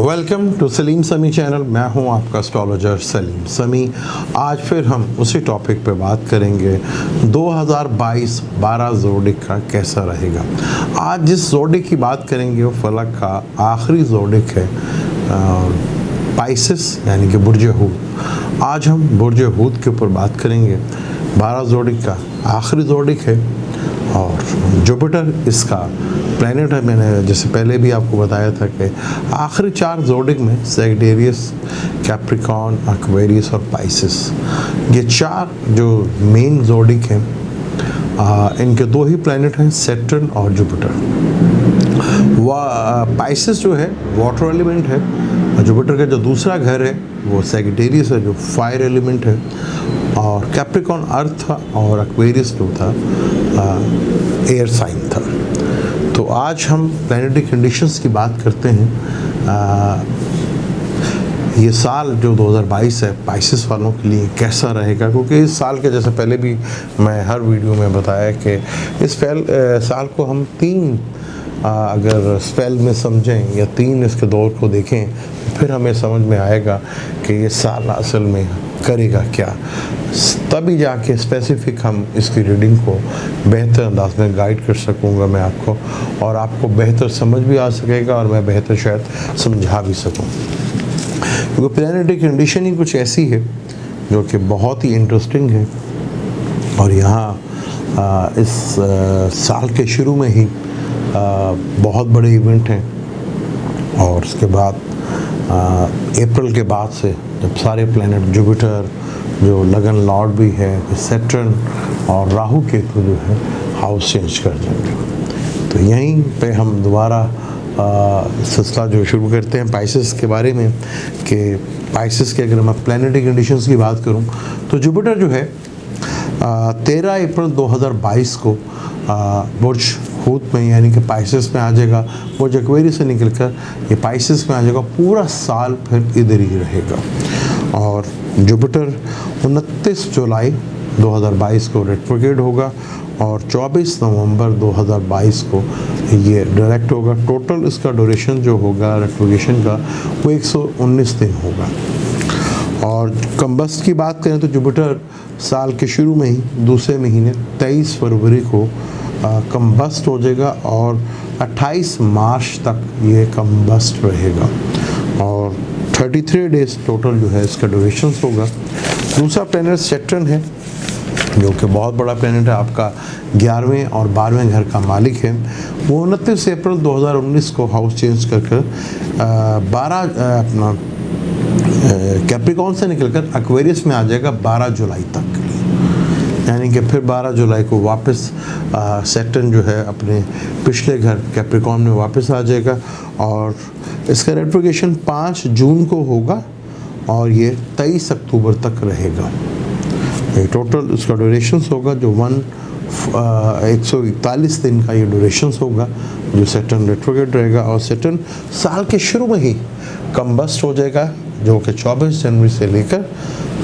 Welcome to Salim समी channel. मैं हूं आपका एस्ट्रोलॉजर सलीम समी। आज फिर हम उसी टॉपिक पे बात करेंगे 2022 12 जोडिक का कैसा रहेगा। आज जिस जोडिक की बात करेंगे वो फलक का आखिरी जोडिक है पाइसेस यानी कि बुर्ज हूत। आज हम बुर्ज हूत के ऊपर बात करेंगे। 12 जोडिक का आखिरी जोडिक है और जुपिटर इसका प्लैनेट है। मैंने जैसे पहले भी आपको बताया था कि आखिरी 4 जोडिक में सैजिटेरियस, कैप्रिकॉर्न, एक्वेरियस और पाइसेस, ये 4 जो मेन जोडिक हैं, इनके 2 ही प्लैनेट हैं, सैटर्न और जुपिटर। पाइसेस जो है वाटर एलिमेंट है और जुपिटर का जो दूसरा घर है वो सैजिटेरियस है जो फायर एलिमेंट है, और कैप्रिकॉर्न अर्थ था और एक्वेरियस जो था एयर साइन था। तो आज हम प्लैनेटरी कंडीशंस की बात करते हैं। ये साल जो 2022 है पाइसेस वालों के लिए कैसा रहेगा, क्योंकि इस साल के जैसे पहले भी मैं हर वीडियो में बताया कि इस साल को हम 3 अगर स्पेल में समझें या 3 इसके दौर को देखें तो फिर हमें समझ में आएगा कि ये साल असल में करेगा क्या। तभी जाके स्पेसिफिक हम इसकी रीडिंग को बेहतर अंदाज में गाइड कर सकूंगा मैं आपको, और आपको बेहतर समझ भी आ सकेगा और मैं बेहतर शायद समझा भी सकूं। क्योंकि प्लैनेटरी कंडीशन ही कुछ ऐसी है जो कि बहुत ही इंटरेस्टिंग है। और यहाँ इस साल के शुरू में ही बहुत बड़े इवेंट हैं, और उसके बाद अप्रैल के बाद से जब सारे प्लैनेट जुपिटर जो लगन लॉर्ड भी है, सैटर्न और राहु केतु जो है हाउस चेंज कर देंगे। तो यहीं पे हम दोबारा सिलसिला जो शुरू करते हैं पाइसेस के बारे में, कि पाइसेस के अगर मैं प्लैनेटरी कंडीशंस की बात करूं तो जुपिटर जो है 13 अप्रैल 2022 को बुर्ज हूत में यानी कि पाइसेस में आ जाएगा। बुर्ज एक्वेरियस से निकलकर ये पाइसेस में आ जाएगा। पूरा साल फिर इधर ही रहेगा। और जुपिटर 29 जुलाई 2022 को रेट्रोग्रेड होगा और 24 नवंबर 2022 को ये डायरेक्ट होगा। टोटल इसका ड्यूरेशन जो होगा रेट्रोगेशन का वो 119 दिन होगा। और कंबस्ट की बात करें तो जुपिटर साल के शुरू में ही दूसरे महीने 23 फरवरी को कंबस्ट हो जाएगा और 28 मार्च तक ये कंबस्ट रहेगा और 33 डेज टोटल जो है इसका ड्यूरेशन होगा। दूसरा प्लैनेट सैटर्न है जो कि बहुत बड़ा प्लैनेट है, आपका 11वें और 12वें घर का मालिक है। वो 29 अप्रैल 2019 को हाउस चेंज कर 12 अपना कैप्रिकॉर्न से निकलकर एक्वेरियस में आ जाएगा 12 जुलाई तक। यानी कि फिर 12 जुलाई को वापस सैटर्न जो है अपने पिछले घर कैप्रिकॉर्न में वापस आ जाएगा और इसका रेट्रोगेशन 5 जून को होगा और ये 23 अक्टूबर तक रहेगा। ये टोटल इसका ड्यूरेशन होगा जो 141 दिन का ये ड्यूरेशन होगा जो सैटर्न रेट्रोगेट रहेगा। और सैटर्न साल के शुरू में ही कंबस्ट हो जाएगा जो कि 24 जनवरी से लेकर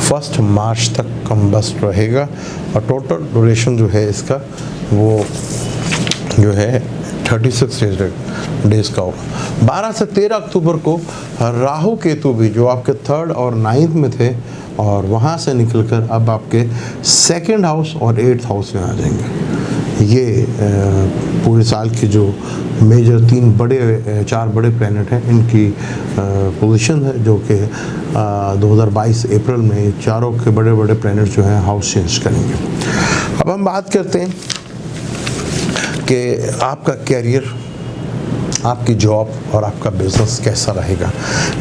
1 मार्च तक कंबस्ट रहेगा और टोटल ड्यूरेशन जो है इसका वो जो है 36 डेज का होगा। 12 से 13 अक्टूबर को राहु केतु भी जो आपके 3rd और 9th में थे और वहाँ से निकलकर अब आपके 2nd हाउस और 8th हाउस में आ जाएंगे। ये पूरे साल की जो मेजर 4 बड़े प्लैनेट हैं इनकी पोजीशन है जो कि 2022 अप्रैल में चारों के बड़े बड़े प्लैनेट जो हैं हाउस चेंज करेंगे। अब हम बात करते हैं कि आपका कैरियर, आपकी जॉब और आपका बिजनेस कैसा रहेगा।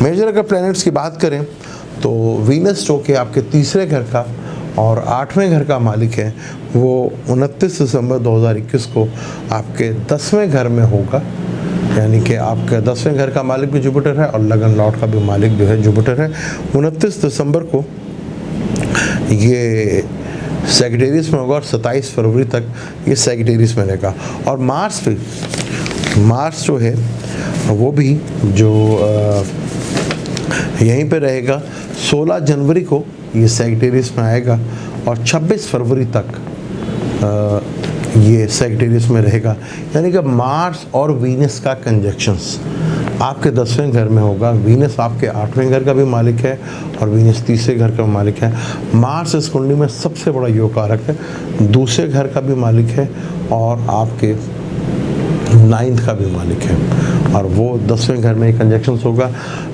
मेजर अगर प्लैनेट्स की बात करें तो वीनस जो कि आपके 3रे घर का और 8वें घर का मालिक है वो 29 दिसंबर 2021 को आपके 10वें घर में होगा। यानी कि आपके 10वें घर का मालिक भी जुपिटर है और लगन लॉर्ड का भी मालिक जो है जुपिटर है। 29 दिसंबर को ये सैजिटेरियस में होगा और 27 फरवरी तक ये सैजिटेरियस में रहेगा। और मार्स जो है वो भी जो यहीं पे रहेगा। 16 जनवरी को ये सैजिटेरियस में आएगा और 26 फरवरी तक ये सैजिटेरियस में रहेगा। यानी कि मार्स और वीनस का कंजक्शंस आपके 10वें घर में होगा। वीनस आपके 8वें घर का भी मालिक है और वीनस तीसरे घर का मालिक है। मार्स इस कुंडली में सबसे बड़ा योग कारक है, दूसरे घर का भी मालिक है और आपके 9th का भी मालिक है, और वो 10वें घर में कंजक्शन होगा।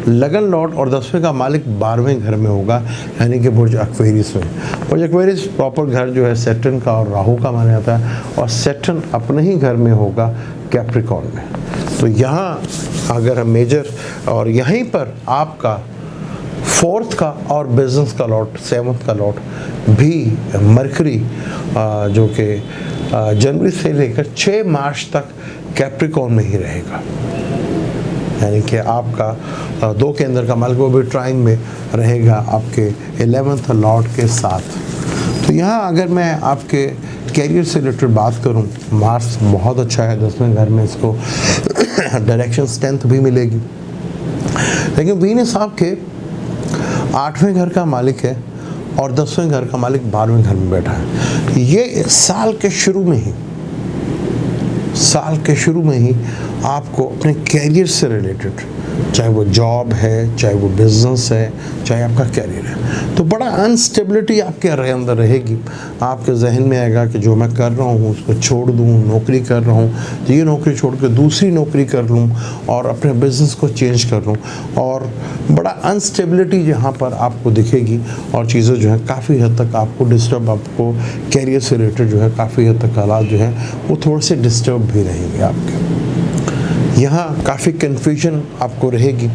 लगन लॉर्ड और 10वें का मालिक 12वें घर में होगा, यानी कि बुर्ज एक्वेरियस में। बुर्ज एक्वेरियस प्रॉपर घर जो है सैटर्न का और राहु का माना जाता है, और सैटर्न अपने ही घर में होगा कैप्रिकॉर्न में। तो यहाँ अगर हम मेजर, और यहीं पर आपका 4th का और बिजनेस का लॉट, 7th का लॉट भी मरकरी जो कि जनवरी से लेकर 6 मार्च तक कैप्रिकॉर्न में ही रहेगा, यानी कि आपका 2 के अंदर का मालिक वो भी ट्राइन में रहेगा आपके 11th लॉर्ड के साथ। तो यहाँ अगर मैं आपके कैरियर से रिलेटेड बात करूँ, मार्स बहुत अच्छा है 10वें घर में, इसको डायरेक्शन स्ट्रेंथ भी मिलेगी। लेकिन वीनस आपके 8वें घर का मालिक है और 10वें घर का मालिक 12वें घर में बैठा है। ये साल के शुरू में ही आपको अपने कैरियर से रिलेटेड, चाहे वो जॉब है, चाहे वो बिजनेस है, चाहे आपका कैरियर है, तो बड़ा अनस्टेबिलिटी आपके अंदर रहेगी। आपके जहन में आएगा कि जो मैं कर रहा हूँ उसको छोड़ दूँ, नौकरी कर रहा हूँ तो ये नौकरी छोड़ कर दूसरी नौकरी कर लूँ और अपने बिजनेस को चेंज कर लूँ, और बड़ा अनस्टेबिलिटी यहाँ पर आपको दिखेगी, और चीज़ें जो है काफ़ी हद तक आपको डिस्टर्ब, आपको कैरियर से रिलेटेड जो है काफ़ी हद तक हालात जो है वो थोड़े से डिस्टर्ब भी रहेंगे आपके। यहाँ काफ़ी कन्फ्यूजन आपको रहेगी,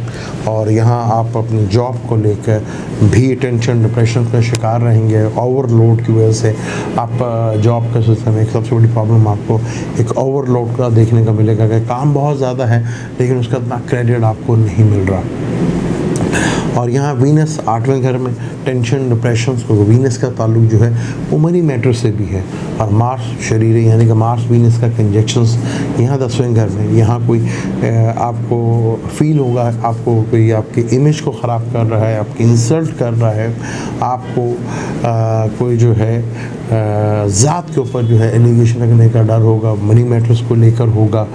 और यहाँ आप अपनी जॉब को लेकर भी टेंशन डिप्रेशन का शिकार रहेंगे। ओवरलोड की वजह से आप जॉब के सिलसिले में एक सबसे बड़ी प्रॉब्लम आपको एक ओवरलोड का देखने का मिलेगा कि काम बहुत ज़्यादा है लेकिन उसका इतना क्रेडिट आपको नहीं मिल रहा। और यहाँ वीनस 8वें घर में टेंशन डिप्रेशन को, वीनस का ताल्लुक जो है वो मनी मैटर से भी है, और मार्स शरीर यानी कि मार्स वीनस का कंजक्शंस यहाँ 10वें घर में, यहाँ कोई आपको फील होगा, आपको कोई आपकी इमेज को ख़राब कर रहा है, आपकी इंसल्ट कर रहा है, आपको कोई जो है ज़ात के ऊपर जो है एलिगेशन लगने का डर होगा, मनी मैटर्स को लेकर होगा।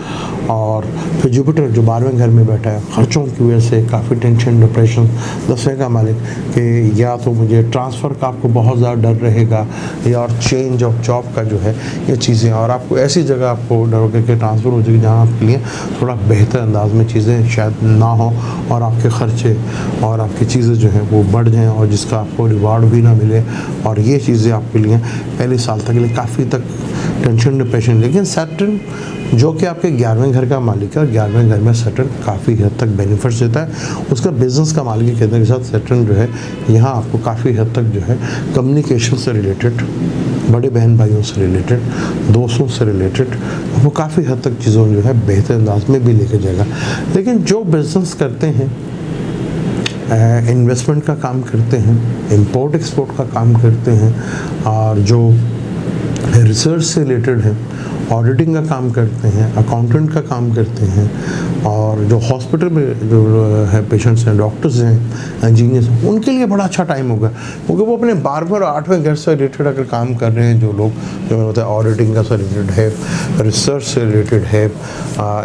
और फिर जुपिटर जो 12वें घर में बैठा है, खर्चों की वजह से काफ़ी टेंशन डिप्रेशन। 10वें का मालिक कि या तो मुझे ट्रांसफ़र का आपको बहुत ज़्यादा डर रहेगा, या और चेंज ऑफ जॉब का जो है ये चीज़ें, और आपको ऐसी जगह आपको डर होगा कि ट्रांसफ़र हो जाएगी जहाँ आपके लिए थोड़ा बेहतर अंदाज में चीज़ें शायद ना हो, और आपके ख़र्चे और आपकी चीज़ें जो हैं वो बढ़ जाएँ, और जिसका आपको रिवार्ड भी ना मिले, और ये चीज़ें आपके लिए पहले साल तक के लिए काफ़ी तक टेंशन डिप्रेशन। लेकिन सैटर्न जो कि आपके 11वें घर का मालिक है, और 11वें घर में सैटर्न काफ़ी हद तक बेनिफिट्स देता है, उसका बिजनेस का मालिक कहने के साथ सैटर्न जो है यहाँ आपको काफ़ी हद तक जो है कम्युनिकेशन से रिलेटेड, बड़े बहन भाइयों से रिलेटेड, दोस्तों से रिलेटेड, वो काफ़ी हद तक चीज़ों जो है बेहतर अंदाज में भी लेके जाएगा। लेकिन जो बिजनेस करते हैं, इन्वेस्टमेंट का काम करते हैं, इंपोर्ट एक्सपोर्ट का काम करते हैं, और जो रिसर्च से रिलेटेड है, ऑडिटिंग का काम करते हैं, अकाउंटेंट का काम करते हैं, और जो हॉस्पिटल में जो है पेशेंट्स हैं, डॉक्टर्स हैं, इंजीनियर्स, उनके लिए बड़ा अच्छा टाइम होगा, क्योंकि वो अपने 12वें और 8वें घर से रिलेटेड अगर काम कर रहे हैं, जो लोग जो मैंने बताया ऑडिटिंग का से रिलेटेड है, रिसर्च से रिलेटेड है,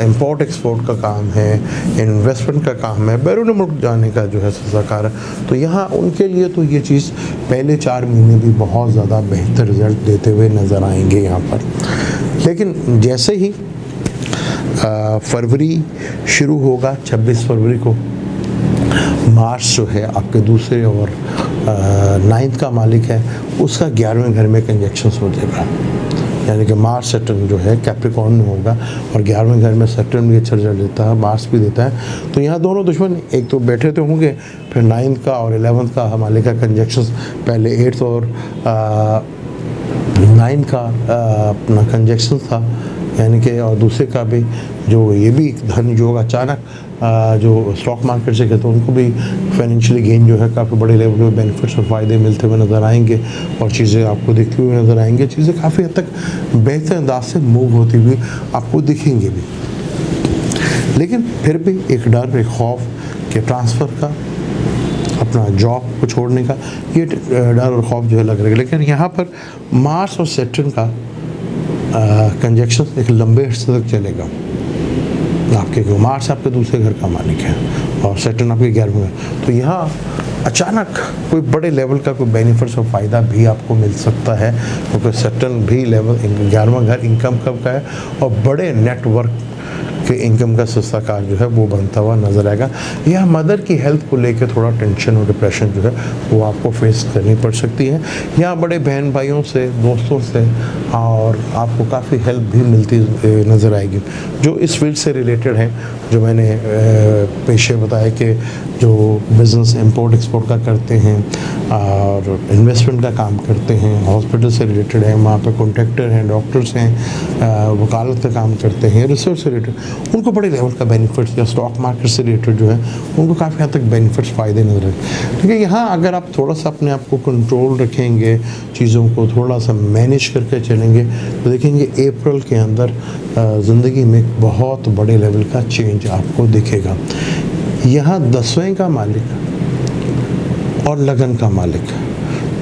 इंपोर्ट एक्सपोर्ट का काम है, इन्वेस्टमेंट का काम है, बैरून मुल्क जाने का जो है सरकार, तो यहाँ उनके लिए तो ये चीज़ पहले 4 महीने भी बहुत ज़्यादा बेहतर रिजल्ट देते हुए नज़र आएंगे यहाँ पर। लेकिन जैसे ही फरवरी शुरू होगा, 26 फरवरी को मार्च जो है आपके दूसरे और 9th का मालिक है, उसका 11वें घर में कंजक्शंस हो जाएगा, यानी कि मार्च सैटर्न जो है कैप्रिकॉर्न में होगा, और 11वें घर में सैटर्न भी अच्छा रिजल्ट देता है, मार्च भी देता है। तो यहाँ दोनों दुश्मन एक तो बैठे तो होंगे, फिर 9th का और 11th का मालिक का कंजक्शंस, पहले 8th और 9 का अपना कंजक्शन था, यानी कि और दूसरे का भी जो ये भी धन योग अचानक जो स्टॉक मार्केट से कहते हैं उनको भी फाइनेंशियली गेन जो है काफ़ी बड़े लेवल पे बेनिफिट्स और फ़ायदे मिलते हुए नज़र आएंगे, और चीज़ें आपको दिखती हुई नज़र आएंगी, चीज़ें काफ़ी हद तक बेहतर अंदाज से मूव होती हुई आपको दिखेंगी भी। लेकिन फिर भी एक डर, एक खौफ कि ट्रांसफ़र का, अपना जॉब को छोड़ने का, ये डर और खौफ जो है लग रहा है। लेकिन यहाँ पर मार्स और सैटर्न का कंजक्शन एक लंबे अर्से तक चलेगा, आपके मार्स आपके दूसरे घर का मालिक है और सैटर्न आपके 11वें में। तो यहाँ अचानक कोई बड़े लेवल का कोई बेनिफिट्स और फ़ायदा भी आपको मिल सकता है, क्योंकि सैटर्न भी लेवल 11वां घर इनकम का है और बड़े नेटवर्क के इनकम का सस्ता कार जो है वो बनता हुआ नज़र आएगा। यह मदर की हेल्थ को लेकर थोड़ा टेंशन और डिप्रेशन जो है वो आपको फेस करनी पड़ सकती है। यहाँ बड़े बहन भाइयों से, दोस्तों से और आपको काफ़ी हेल्प भी मिलती नज़र आएगी जो इस फील्ड से रिलेटेड हैं। जो मैंने पेशे बताए कि जो बिज़नेस इंपोर्ट एक्सपोर्ट का करते हैं और इन्वेस्टमेंट का काम करते हैं, हॉस्पिटल से रिलेटेड है, वहाँ पे कॉन्ट्रैक्टर हैं, डॉक्टर्स हैं, वकालत का काम करते हैं, रिसर्च से रिलेटेड, उनको बड़े लेवल का बेनिफिट्स या स्टॉक मार्केट से रिलेटेड जो है उनको काफ़ी हद तक बेनिफिट्स फ़ायदे नजर आए। ठीक है, यहाँ अगर आप थोड़ा सा अपने आप को कंट्रोल रखेंगे, चीज़ों को थोड़ा सा मैनेज करके चलेंगे तो देखेंगे अप्रैल के अंदर ज़िंदगी में एक बहुत बड़े लेवल का चेंज आपको दिखेगा। यहाँ 10वें का मालिक और लगन का मालिक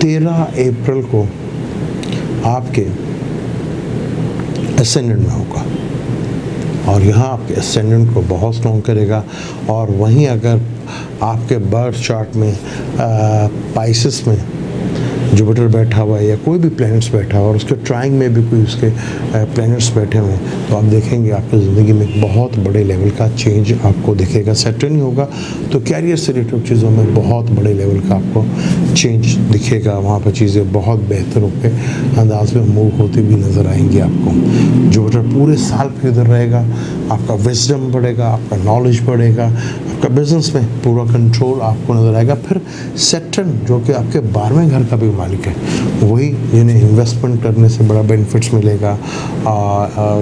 13 अप्रैल को आपके एसेंडेंट में होगा और यहाँ आपके एसेंडेंट को बहुत स्ट्रॉन्ग करेगा। और वहीं अगर आपके बर्थ चार्ट में पाइसेस में जुपिटर बैठा हुआ है या कोई भी प्लैनेट्स बैठा हुआ और उसके ट्राइंग में भी कोई उसके प्लैनेट्स बैठे हुए हैं तो आप देखेंगे आपकी ज़िंदगी में बहुत बड़े लेवल का चेंज आपको दिखेगा। सैटर्न ही होगा तो कैरियर से रिलेटेड चीज़ों में बहुत बड़े लेवल का आपको चेंज दिखेगा। वहाँ पर चीज़ें बहुत बेहतर होकर अंदाज में मूव होती भी नज़र आएंगी आपको। जुपिटर पूरे साल पे उधर रहेगा, आपका विजडम बढ़ेगा, आपका नॉलेज बढ़ेगा, आपका बिजनेस में पूरा कंट्रोल आपको नज़र आएगा। फिर सैटर्न जो कि आपके 12वें घर का भी मालिक है, वही जिन्हें इन्वेस्टमेंट करने से बड़ा बेनिफिट्स मिलेगा,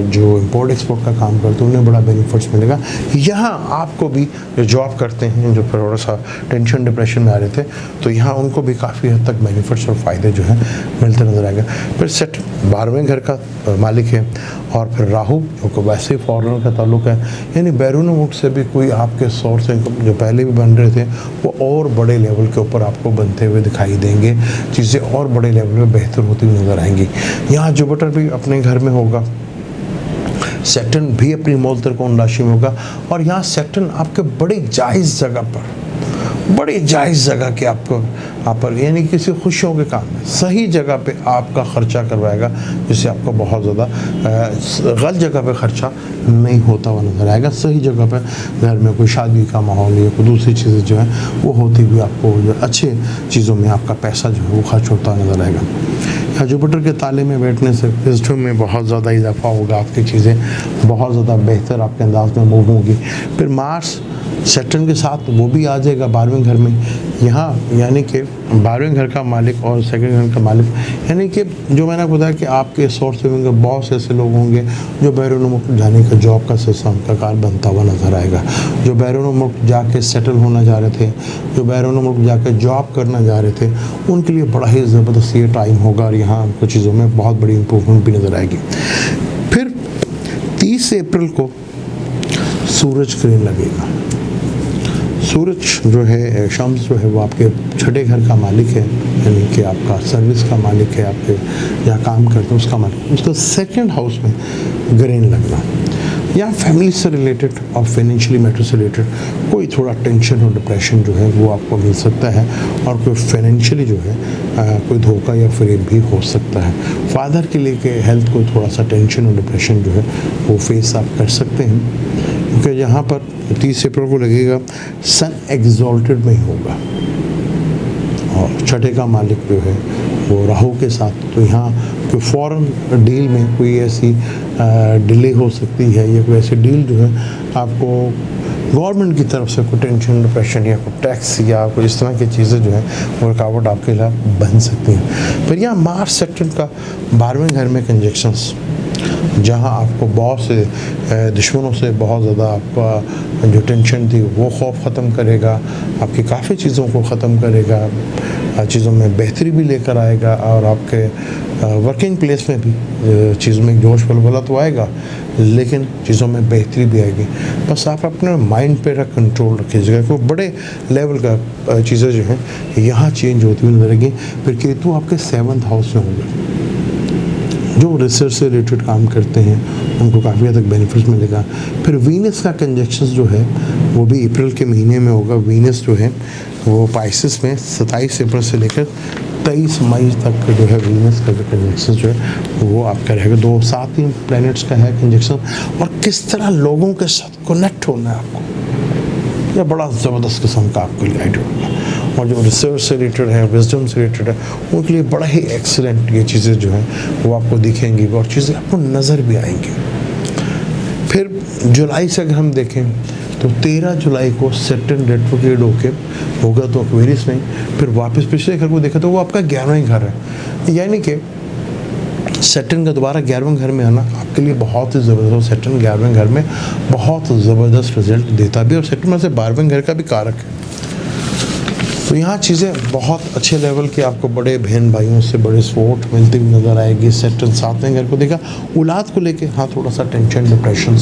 जो इंपोर्ट एक्सपोर्ट का काम करते हैं उन्हें बड़ा बेनिफिट्स मिलेगा। यहाँ आपको भी जो जॉब करते हैं, जो थोड़ा सा टेंशन डिप्रेशन में आ रहे थे, तो यहाँ उनको भी काफ़ी हद तक बेनिफिट्स और फ़ायदे जो हैं मिलते नज़र आएगा। फिर सैटर्न 12वें घर का मालिक है और फिर राहु जो कि वैसे ही फॉरेनर का ताल्लुक है, यानी बैरून मुल्क से भी कोई आपके सोर्स इनकम जो पहले भी बन रहे थे वो और बड़े लेवल के ऊपर आपको बनते हुए दिखाई देंगे, चीज़ें और बड़े लेवल में बेहतर होती हुई नज़र आएंगी। यहाँ जुपिटर भी अपने घर में होगा, सैटर्न भी अपनी मूल त्रिकोण राशि में होगा और यहाँ सैटर्न आपके बड़ी जायज़ जगह पर, बड़ी जायज़ जगह के आपको पर यानी किसी खुशियों के काम में सही जगह पे आपका ख़र्चा करवाएगा, जिससे आपको बहुत ज़्यादा गलत जगह पे ख़र्चा नहीं होता हुआ नज़र आएगा। सही जगह पे घर में कोई शादी का माहौल या कोई दूसरी चीज़ें जो है वो होती हुई आपको जो अच्छे चीज़ों में आपका पैसा जो है वो खर्च होता नज़र आएगा। या जुपिटर के ताले में बैठने से विज़डम में बहुत ज़्यादा इजाफा होगा, आपकी चीज़ें बहुत ज़्यादा बेहतर आपके अंदाज में मूव होंगी। फिर मार्स सैटर्न के साथ वो भी आ जाएगा 12वें घर में, यहाँ यानी कि 12वें घर का मालिक और सेकंड घर का मालिक, यानी कि जो मैंने बताया कि आपके सोर्स होंगे, बहुत ऐसे लोग होंगे जो बैरून मुल्क जाने का जॉब का सिलसिला का कार बनता हुआ नज़र आएगा, जो बैरून मुल्क जाके सेटल होना चाह रहे थे, जो बैरून मुल्क जाके जॉब करना चाह रहे थे, उनके लिए बड़ा ही ज़बरदस्त ये टाइम होगा और यहाँ उनको चीज़ों में बहुत बड़ी इंप्रूवमेंट भी नज़र आएगी। फिर 30 अप्रैल को सूरज ग्रहण लगेगा। सूरज जो है, शम्स जो है वो आपके छठे घर का मालिक है, यानी कि आपका सर्विस का मालिक है, आपके जहाँ काम करते हैं उसका मालिक, उसका सेकंड हाउस में ग्रहण लगना या फैमिली से रिलेटेड और फाइनेंशियली मैटर से रिलेटेड कोई थोड़ा टेंशन और डिप्रेशन जो है वो आपको मिल सकता है और कोई फाइनेंशियली जो है कोई धोखा या फ्रेब भी हो सकता है। फादर के लिए के हेल्थ को थोड़ा सा टेंशन और डिप्रेशन जो है वो फेस आप कर सकते हैं, क्योंकि यहाँ पर 30 अप्रैल को लगेगा सन एग्जॉल्टेड में ही होगा और छठे का मालिक जो है वो राहु के साथ, तो यहाँ कोई फॉरेन डील में कोई ऐसी डिले हो सकती है या कोई ऐसी डील जो है आपको गवर्नमेंट की तरफ से कोई टेंशन डिप्रेशन या कोई टैक्स या कोई इस तरह की चीज़ें जो है वो रुकावट आपके खिलाफ बन सकती हैं। फिर यहाँ मार्स सैटर्न का 12वें घर में कंजक्शंस, जहाँ आपको बहुत से दुश्मनों से बहुत ज़्यादा आपका जो टेंशन थी वो खौफ ख़त्म करेगा, आपकी काफ़ी चीज़ों को ख़त्म करेगा, चीज़ों में बेहतरी भी लेकर आएगा और आपके वर्किंग प्लेस में भी चीज़ों में जोश बलबला तो आएगा, लेकिन चीज़ों में बेहतरी भी आएगी। बस आप अपने माइंड पे रख कंट्रोल रखिएगा, क्योंकि बड़े लेवल का चीज़ें जो हैं यहाँ चेंज होती हुई नजर आएगी। फिर केतु आपके 7th हाउस में होंगे, जो रिसर्च से रिलेटेड काम करते हैं उनको काफ़ी हद तक बेनिफिट्स मिलेगा। फिर वीनस का कंजक्शन जो है वो भी अप्रैल के महीने में होगा। वीनस जो है वो पाइसेस में 27 अप्रैल से लेकर 23 मई तक जो है वीनस का जो कंजक्शन जो है वो आपका रहेगा। 2-7 प्लैनेट्स का है कंजक्शन। और किस तरह लोगों के साथ कनेक्ट होना है आपको, यह बड़ा ज़बरदस्त किस्म का आपके लिए आइडिया होगा। और जो रिसर्च से रिलेटेड है, विजडम से रिलेटेड है, उनके लिए बड़ा ही एक्सीलेंट ये चीज़ें जो हैं वो आपको दिखेंगी और चीज़ें आपको नज़र भी आएंगी। फिर जुलाई से अगर हम देखें तो 13 जुलाई को सैटर्न रेट्रोग्रेड होके होगा तो एक्वेरियस में, फिर वापस पिछले घर को देखा तो वो आपका 11वां घर है। यानी कि सैटर्न का दोबारा 11वें घर में आना आपके लिए बहुत ही ज़बरदस्त। सैटर्न 11वें घर में बहुत ज़बरदस्त रिजल्ट देता भी, और सैटर्न में से 12वें घर का भी कारक है। तो यहाँ चीज़ें बहुत अच्छे लेवल के आपको बड़े बहन भाइयों से बड़े सपोर्ट मिलती हुई नज़र आएगी। सैटर्न 7वें घर को देखा, औलाद को लेके हाँ थोड़ा सा टेंशन डिप्रेशन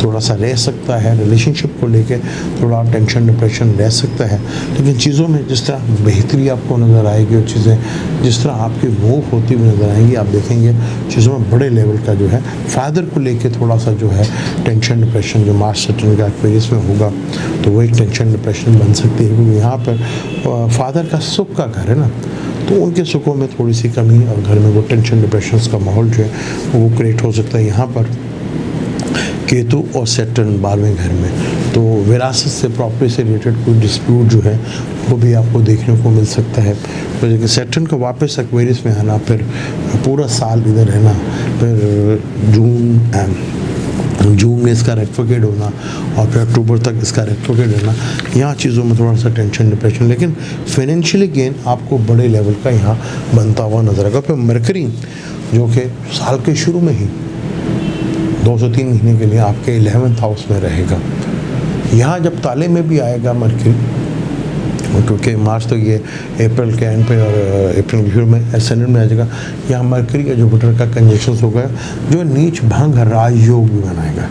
थोड़ा सा रह सकता है। रिलेशनशिप को लेके थोड़ा टेंशन डिप्रेशन रह सकता है, लेकिन चीज़ों में जिस तरह बेहतरी आपको नज़र आएगी और चीज़ें जिस तरह आपकी मूव होती हुई नज़र आएंगी, आप देखेंगे चीज़ों में बड़े लेवल का जो है फादर को लेके थोड़ा सा जो है टेंशन डिप्रेशन जो मार्च सैटर्न का एक्वेरियस में होगा तो वो एक टेंशन डिप्रेशन बन सकती है, क्योंकि यहाँ पर फादर का सुख का घर है ना, तो उनके सुखों में थोड़ी सी कमी और घर में वो टेंशन डिप्रेशन का माहौल जो है वो क्रिएट हो सकता है। यहाँ पर केतु और सैटर्न 12वें घर में, तो विरासत से प्रॉपर्टी से रिलेटेड कोई डिस्प्यूट जो है वो भी आपको देखने को मिल सकता है। तो देखिए सैटर्न को वापस एक्वेरियस में आना, फिर पूरा साल इधर रहना, फिर जून में इसका रेट्रोग्रेड होना और फिर अक्टूबर तक इसका रेट्रोग्रेड रहना, यहाँ चीज़ों में थोड़ा सा टेंशन डिप्रेशन, लेकिन फाइनेंशियली गेन आपको बड़े लेवल का यहाँ बनता हुआ नजर आएगा। फिर मरकरी जो कि साल के शुरू में ही 2 से 3 महीने के लिए आपके 11th हाउस में रहेगा। यहाँ जब ताले में भी आएगा मरकरी, क्योंकि मार्च तो ये अप्रैल के एंड पे और अप्रैल के शुरू में एसेंडेंट में आ जाएगा, यहाँ मरकरी या जुपिटर का कंजक्शन हो गया जो नीच भंग राजयोग भी बनाएगा।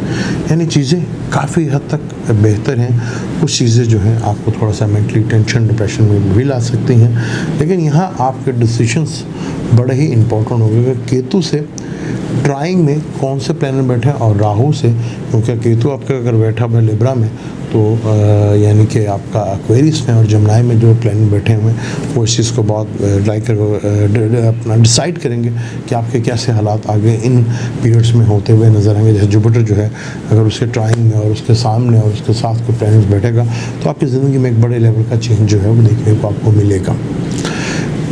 यानी चीज़ें काफ़ी हद तक बेहतर हैं। कुछ चीज़ें जो हैं आपको थोड़ा सा मेंटली टेंशन डिप्रेशन में भी ला सकती हैं, लेकिन यहाँ आपके डिसीजंस बड़े ही इंपॉर्टेंट हो गए। केतु से ट्राइंग में कौन से प्लैनेट बैठे हैं और राहु से, क्योंकि केतु आपका अगर बैठा हुआ लिब्रा में तो यानी कि आपका एक्वेरियस में और जमनाई में जो प्लैनेट बैठे हुए हैं वो इस चीज़ को बहुत लाइक अपना डिसाइड करेंगे कि आपके कैसे हालात आगे इन पीरियड्स में होते हुए नजर आएंगे। जैसे जुपिटर जो है अगर उसके ट्राइंग में और उसके सामने और उसके साथ कोई प्लैनेट बैठेगा तो आपकी ज़िंदगी में एक बड़े लेवल का चेंज जो है वो देखने को आपको मिलेगा।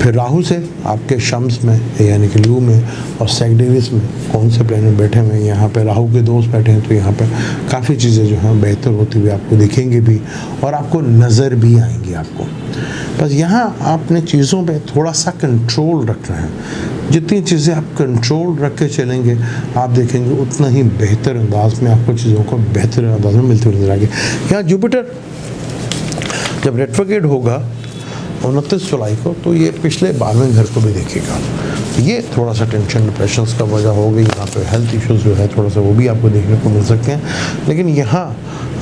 फिर राहु से आपके शम्स में यानी कि लू में और सैजिटेरियस में कौन से प्लैनेट बैठे हुए हैं, यहाँ पे राहु के दोस्त बैठे हैं, तो यहाँ पे काफ़ी चीज़ें जो हैं बेहतर होती हुई आपको दिखेंगी भी और आपको नज़र भी आएंगी आपको। बस यहाँ आपने चीज़ों पे थोड़ा सा कंट्रोल रखना है। जितनी चीज़ें आप कंट्रोल रख के चलेंगे आप देखेंगे उतना ही बेहतर अंदाज में आपको चीज़ों को बेहतर अंदाज में मिलते हुए नजर आएंगे। यहाँ जुपिटर जब रेट्रोग्रेड होगा 29 जुलाई को, तो ये पिछले 12वें घर को भी देखेगा। ये थोड़ा सा टेंशन डिप्रेशन का वजह हो गई। यहाँ पे हेल्थ इश्यूज जो है थोड़ा सा वो भी आपको देखने को मिल सकते हैं, लेकिन यहाँ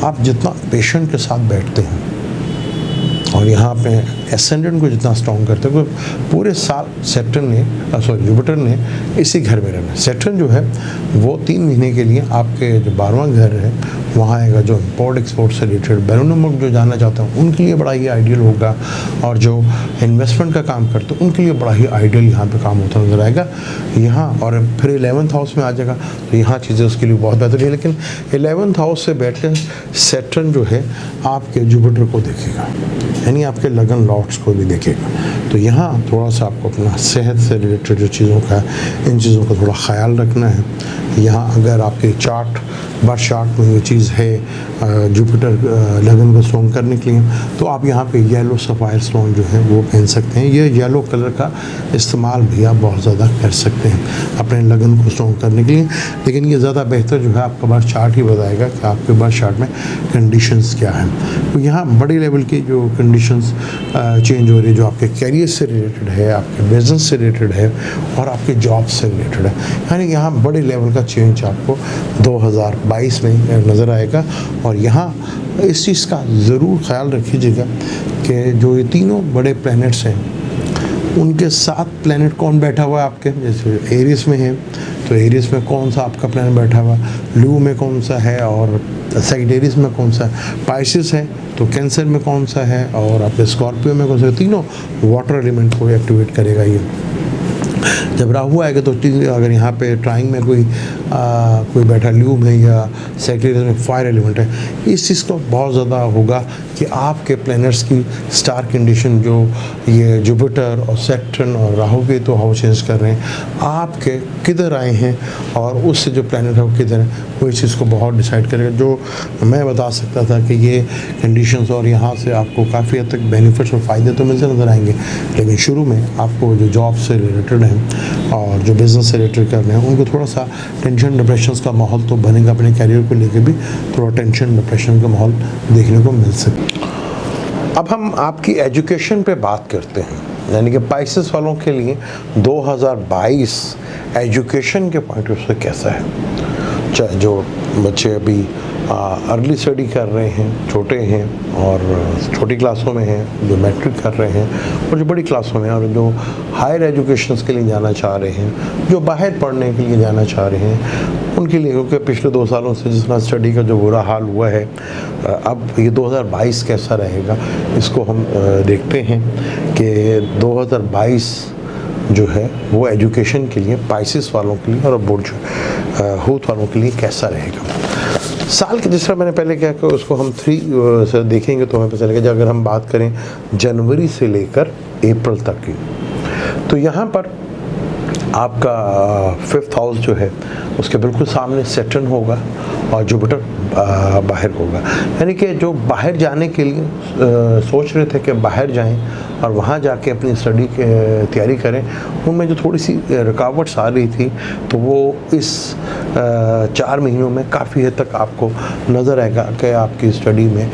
आप जितना पेशेंट के साथ बैठते हैं और यहाँ पे एसेंडेंट को जितना स्ट्रॉन्ग करते हैं, पूरे साल सैटर्न ने जुपिटर ने इसी घर में रहना। सैटर्न जो है वो 3 महीने के लिए आपके जो 12वां घर है वहाँ आएगा, जो इम्पोर्ट एक्सपोर्ट से रिलेटेड बैरून मुल्क जो जानना चाहते हैं उनके लिए बड़ा ही आइडियल होगा, और जो इन्वेस्टमेंट का काम करते हैं उनके लिए बड़ा ही आइडियल यहाँ पे काम होता नजर आएगा यहाँ। और फिर 11th हाउस में आ जाएगा तो यहाँ चीज़ें उसके लिए बहुत बेहतर है। लेकिन 11th हाउस से बैठ कर सैटर्न जो है आपके जुपिटर को देखेगा, यानी आपके लगन लॉट्स को भी देखेगा। तो यहाँ थोड़ा सा आपको अपना सेहत से रिलेटेड जो चीज़ों का इन चीज़ों का थोड़ा ख्याल रखना है। यहाँ अगर आपके चार्ट बर्थ चार्ट में ये चीज़ है जुपिटर लगन को स्ट्रॉन्ग करने के लिए, तो आप यहाँ पे येलो सफ़ायर स्टोन जो है वो पहन सकते हैं। ये येलो कलर का इस्तेमाल भी आप बहुत ज़्यादा कर सकते हैं अपने लगन को स्ट्रॉन्ग करने के लिए, लेकिन ये ज़्यादा बेहतर जो है आपका बर्थ चार्ट ही बताएगा कि आपके बर्थ चार्ट में कंडीशंस क्या हैं। तो यहाँ बड़ी लेवल की जो कंडीशंस चेंज हो रही है, जो आपके कैरियर से रिलेटेड है, आपके बिजनेस से रिलेटेड है और आपके जॉब से रिलेटेड है, यानी यहाँ बड़े लेवल का चेंज आपको 2022 में नज़र आएगा। और यहाँ इस चीज़ का ज़रूर ख्याल रखिएगा कि जो ये तीनों बड़े प्लैनेट्स हैं उनके साथ प्लैनेट कौन बैठा हुआ है आपके, जैसे एरिस में है तो एरिस में कौन सा आपका प्लैनेट बैठा हुआ है, ल्यू में कौन सा है और सैजिटेरियस में कौन सा है, पाइसेस है तो कैंसर में कौन सा है और आपके स्कॉर्पियो में कौन सा है। तीनों वाटर एलिमेंट को एक्टिवेट करेगा ये। जब राहु आएगा तो अगर यहाँ पे ट्राइंग में कोई बैठा ल्यू में या सैजिटेरियस में फायर एलिमेंट है, इस चीज़ को बहुत ज़्यादा होगा कि आपके प्लैनेट्स की स्टार कंडीशन जो ये जुपिटर और सैटर्न और राहु के तो हाउ चेंज कर रहे हैं, आपके किधर आए हैं और उससे जो प्लैनेट है वो किधर है, वो इस चीज़ को बहुत डिसाइड करेगा। जो मैं बता सकता था कि ये कंडीशंस और यहाँ से आपको काफ़ी हद तक बेनिफिट्स और फ़ायदे तो मिलते नज़र आएंगे, लेकिन शुरू में आपको जो जॉब से रिलेटेड हैं और जो बिज़नेस से रिलेटेड कर रहे हैं उनको थोड़ा सा टेंशन डिप्रेशन का माहौल तो बनेगा। अपने कैरियर को लेकर भी थोड़ा टेंशन डिप्रेशन का माहौल देखने को मिल सकता है। अब हम आपकी एजुकेशन पे बात करते हैं, यानी कि पाइसेस वालों के लिए 2022 एजुकेशन के पॉइंट ऑफ से कैसा है। चाहे जो बच्चे अभी अर्ली स्टडी कर रहे हैं, छोटे हैं और छोटी क्लासों में हैं, जो मैट्रिक कर रहे हैं और जो बड़ी क्लासों में, और जो हायर एजुकेशंस के लिए जाना चाह रहे हैं, जो बाहर पढ़ने के लिए जाना चाह रहे हैं, उनके लिए, क्योंकि पिछले 2 सालों से जिस तरह स्टडी का जो बुरा हाल हुआ है, अब ये 2022 कैसा रहेगा इसको हम देखते हैं कि 2022 जो है वो एजुकेशन के लिए पाइसेस वालों के लिए और बुर्ज हूत वालों के लिए कैसा रहेगा। साल के जिस तरह मैंने पहले क्या किया उसको हम 3 से देखेंगे तो हमें पता चलेगा। अगर हम बात करें जनवरी से लेकर अप्रैल तक की, तो यहाँ पर आपका 5th हाउस जो है उसके बिल्कुल सामने सैटर्न होगा और जुपिटर बाहर होगा, यानी कि जो बाहर जाने के लिए सोच रहे थे कि बाहर जाएं और वहाँ जाके अपनी स्टडी की तैयारी करें, उनमें जो थोड़ी सी रुकावट्स आ रही थी तो वो इस 4 महीनों में काफ़ी हद तक आपको नज़र आएगा कि आपकी स्टडी में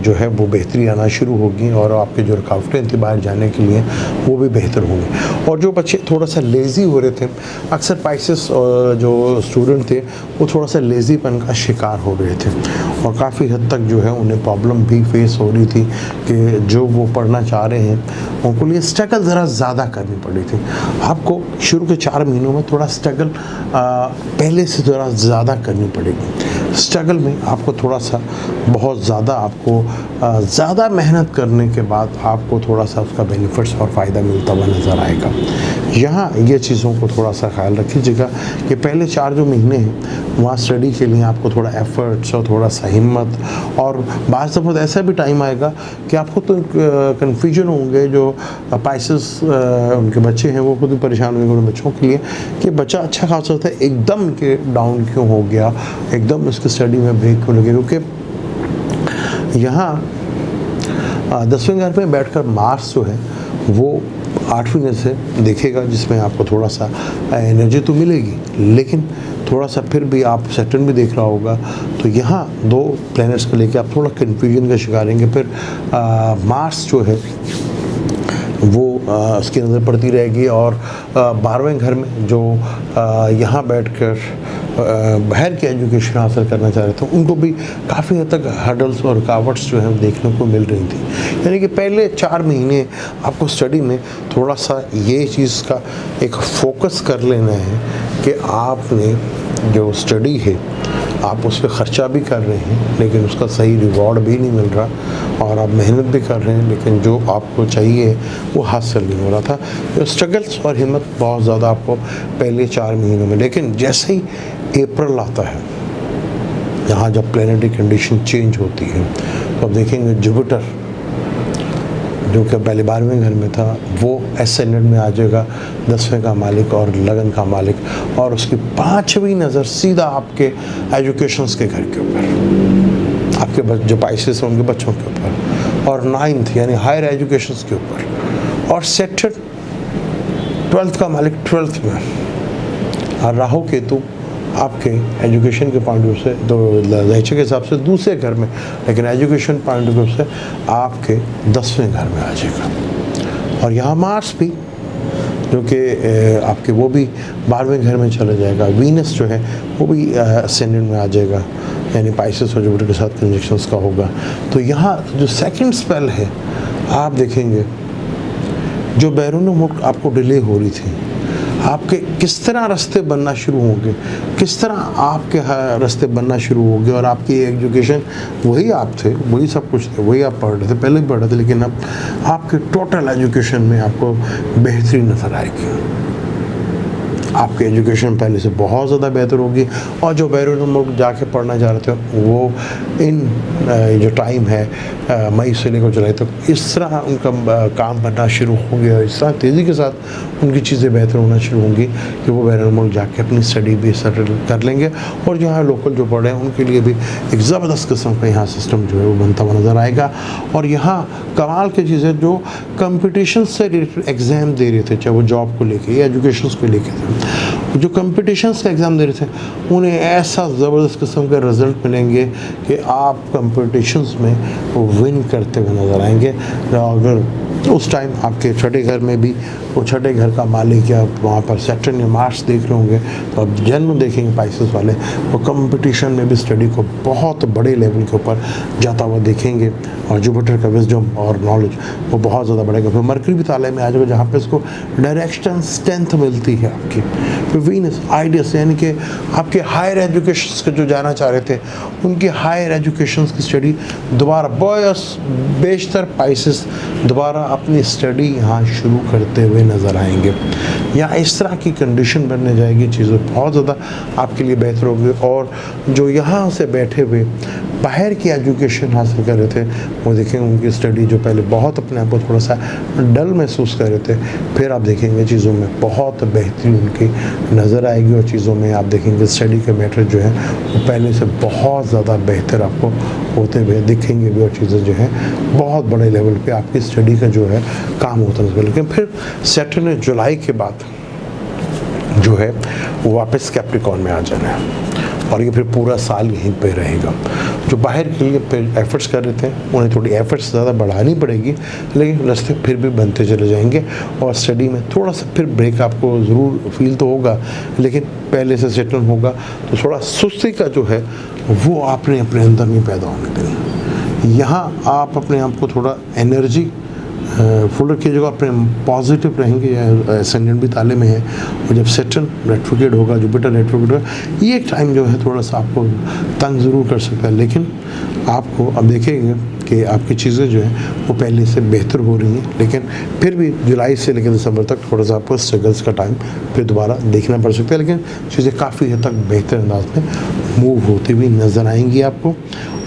जो है वो बेहतरी आना शुरू होगी और आपके जो रुकावटें थी बाहर जाने के लिए वो भी बेहतर होंगी। और जो बच्चे थोड़ा सा लेज़ी हो रहे थे, अक्सर पाइसेस जो स्टूडेंट थे वो थोड़ा सा लेज़ीपन का शिकार हो रहे थे और काफ़ी हद तक जो है उन्हें प्रॉब्लम भी फेस हो रही थी कि जो वो पढ़ना चाह रहे हैं उनको लिए स्ट्रगल ज़रा ज़्यादा करनी पड़ी थी। आपको शुरू के 4 महीनों में थोड़ा स्ट्रगल पहले से ज़रा ज़्यादा करनी पड़ेगी। स्ट्रगल में आपको थोड़ा सा बहुत ज़्यादा आपको ज़्यादा मेहनत करने के बाद आपको थोड़ा सा उसका बेनिफिट्स और फ़ायदा मिलता हुआ नज़र आएगा। यहाँ ये चीज़ों को थोड़ा सा ख्याल रखिएगा कि पहले 4 जो महीने हैं वहाँ स्टडी के लिए आपको थोड़ा एफर्ट्स और थोड़ा सा हिम्मत, और बाज़ दफ़ा ऐसा भी टाइम आएगा कि आपको तो कन्फ्यूजन होंगे, जो पाइसेस उनके बच्चे हैं वो खुद भी परेशान होंगे उन बच्चों के लिए कि बच्चा अच्छा खासा होता है एकदम के डाउन क्यों हो गया, एकदम इसकी स्टडी में ब्रेक क्यों लगे, क्योंकि यहाँ 10वें घर में बैठकर मार्स जो है वो 8वीं घर से देखेगा, जिसमें आपको थोड़ा सा एनर्जी तो मिलेगी, लेकिन थोड़ा सा फिर भी आप सैटर्न भी देख रहा होगा, तो यहाँ 2 प्लैनेट्स को लेके आप थोड़ा कन्फ्यूजन का शिकार रहेंगे। फिर मार्स जो है वो उसकी नज़र पड़ती रहेगी और 12वें घर में जो यहाँ बैठकर बाहर की एजुकेशन हासिल करना चाह रहे थे उनको भी काफ़ी हद तक हर्डल्स और रुकावट्स जो है देखने को मिल रही थी। यानी कि पहले 4 महीने आपको स्टडी में थोड़ा सा ये चीज़ का एक फोकस कर लेना है कि आपने जो स्टडी है आप उस पर ख़र्चा भी कर रहे हैं लेकिन उसका सही रिवॉर्ड भी नहीं मिल रहा, और आप मेहनत भी कर रहे हैं लेकिन जो आपको चाहिए वो हासिल नहीं हो रहा था। तो स्ट्रगल्स और हिम्मत बहुत ज़्यादा आपको पहले 4 महीनों में, लेकिन जैसे ही अप्रैल आता है यहाँ जब प्लैनेटरी कंडीशन चेंज होती है तो आप देखेंगे जुपिटर जो कि पहले 12वें घर में था वो एसेंडेंट में आ जाएगा, 10वें का मालिक और लगन का मालिक, और उसकी 5वीं नज़र सीधा आपके एजुकेशंस के घर के ऊपर, आपके जो पाइसेस हैं उनके बच्चों के ऊपर, और 9th यानी हायर एजुकेशंस के ऊपर, और सैटर्न 12th का मालिक 12th में, और राहु केतु आपके एजुकेशन के पॉइंट ऑफ से तो दहीचे के हिसाब से दूसरे घर में, लेकिन एजुकेशन पॉइंट ऑफ से आपके 10वें घर में आ जाएगा। और यहाँ मार्स भी जो कि आपके वो भी 12वें घर में चला जाएगा, वीनस जो है वो भी असेंडेंट में आ जाएगा, यानी पाइसेस और जुपिटर के साथ कंजक्शंस का होगा। तो यहाँ जो सेकंड स्पेल है आप देखेंगे जो बैरून मुल्क आपको डिले हो रही थी, आपके किस तरह रास्ते बनना शुरू होंगे, किस तरह आपके रास्ते बनना शुरू होंगे, और आपकी एजुकेशन वही आप थे, वही सब कुछ थे, वही आप पढ़ रहे थे, पहले भी पढ़ रहे थे, लेकिन अब आपके टोटल एजुकेशन में आपको बेहतरी नज़र आएगी। आपकी एजुकेशन पहले से बहुत ज़्यादा बेहतर होगी। और जो बैरून मुल्क जाके पढ़ना चाह रहे थे वो इन जो टाइम है मई से लेकर जुलाई तक इस तरह उनका काम बनना शुरू हो गया, इस तरह तेज़ी के साथ उनकी चीज़ें बेहतर होना शुरू होंगी कि वो बैरून मुल्क जाके अपनी स्टडी भी सेटल कर लेंगे। और जो यहाँ लोकल जो पढ़े हैं उनके लिए भी एक ज़बरदस्त किस्म का यहाँ सिस्टम जो है वो बनता हुआ नज़र आएगा। और यहाँ कमाल की चीज़ें जो कंपटीशन से रिलेटेड एग्ज़ाम दे रहे थे, चाहे वो जॉब को लेके या एजुकेशन को लेके थे, जो कंपटीशन से एग्ज़ाम दे रहे थे उन्हें ऐसा ज़बरदस्त किस्म के रिज़ल्ट मिलेंगे कि आप कंपटीशंस में विन करते हुए नज़र आएंगे। अगर उस टाइम आपके छठे घर में भी वो छठे घर का मालिक या वहाँ पर सैटर्न या मार्स देख रहे होंगे, तो अब जन्म देखेंगे पाइसेस वाले, वो कंपटीशन में भी स्टडी को बहुत बड़े लेवल के ऊपर जाता हुआ देखेंगे। और जुपिटर का विजडम और नॉलेज वो बहुत ज़्यादा बढ़ेगा। फिर मरकरी भी ताले में आ जाएगा जहाँ पे इसको डायरेक्शन स्ट्रेंथ मिलती है आपकी। फिर वीनस आइडियस, यानी कि आपके हायर एजुकेशन के जो जाना चाह रहे थे उनकी हायर एजुकेशन की स्टडी दोबारा बेशतर पाइसेस दोबारा अपनी स्टडी यहाँ शुरू करते हुए नज़र आएंगे। यहाँ इस तरह की कंडीशन बनने जाएगी, चीज़ें बहुत ज़्यादा आपके लिए बेहतर होगी। और जो यहाँ से बैठे हुए बाहर की एजुकेशन हासिल कर रहे थे वो देखेंगे उनकी स्टडी जो पहले बहुत अपने आप को थोड़ा सा डल महसूस कर रहे थे, फिर आप देखेंगे चीज़ों में बहुत बेहतरी उनकी नज़र आएगी। और चीज़ों में आप देखेंगे स्टडी के मैटर जो है वो पहले से बहुत ज़्यादा बेहतर आपको होते हुए दिखेंगे भी, और चीज़ें जो है बहुत बड़े लेवल पे आपकी स्टडी का जो है काम होता है। लेकिन फिर सैटर्न जुलाई के बाद जो है वो वापस कैप्रिकॉर्न में आ जाना है और ये फिर पूरा साल यहीं पे रहेगा। जो बाहर के लिए एफर्ट्स कर रहे थे उन्हें थोड़ी एफर्ट्स ज़्यादा बढ़ानी पड़ेगी, लेकिन रास्ते फिर भी बनते चले जाएंगे। और स्टडी में थोड़ा सा फिर ब्रेक आपको ज़रूर फील तो होगा, लेकिन पहले से सेटल होगा तो थोड़ा सुस्ती का जो है वो आपने अपने अंदर नहीं पैदा होने देनी। यहाँ आप अपने आप को थोड़ा एनर्जी फुल रखिएगा, अपने पॉजिटिव रहेंगे। एसेंडेंट भी ताले में है और जब सैटर्न रेट्रोग्रेड होगा, जुपिटर रेट्रोग्रेड होगा, ये टाइम जो है थोड़ा सा आपको तंग ज़रूर कर सकता है, लेकिन आपको अब देखेंगे कि आपकी चीज़ें जो हैं वो पहले से बेहतर हो रही हैं। लेकिन फिर भी जुलाई से लेकर दिसंबर तक थोड़ा सा आपको स्ट्रगल्स का टाइम फिर दोबारा देखना पड़ सकता है, लेकिन चीज़ें काफ़ी हद तक बेहतर अंदाज में मूव होती हुई नज़र आएंगी आपको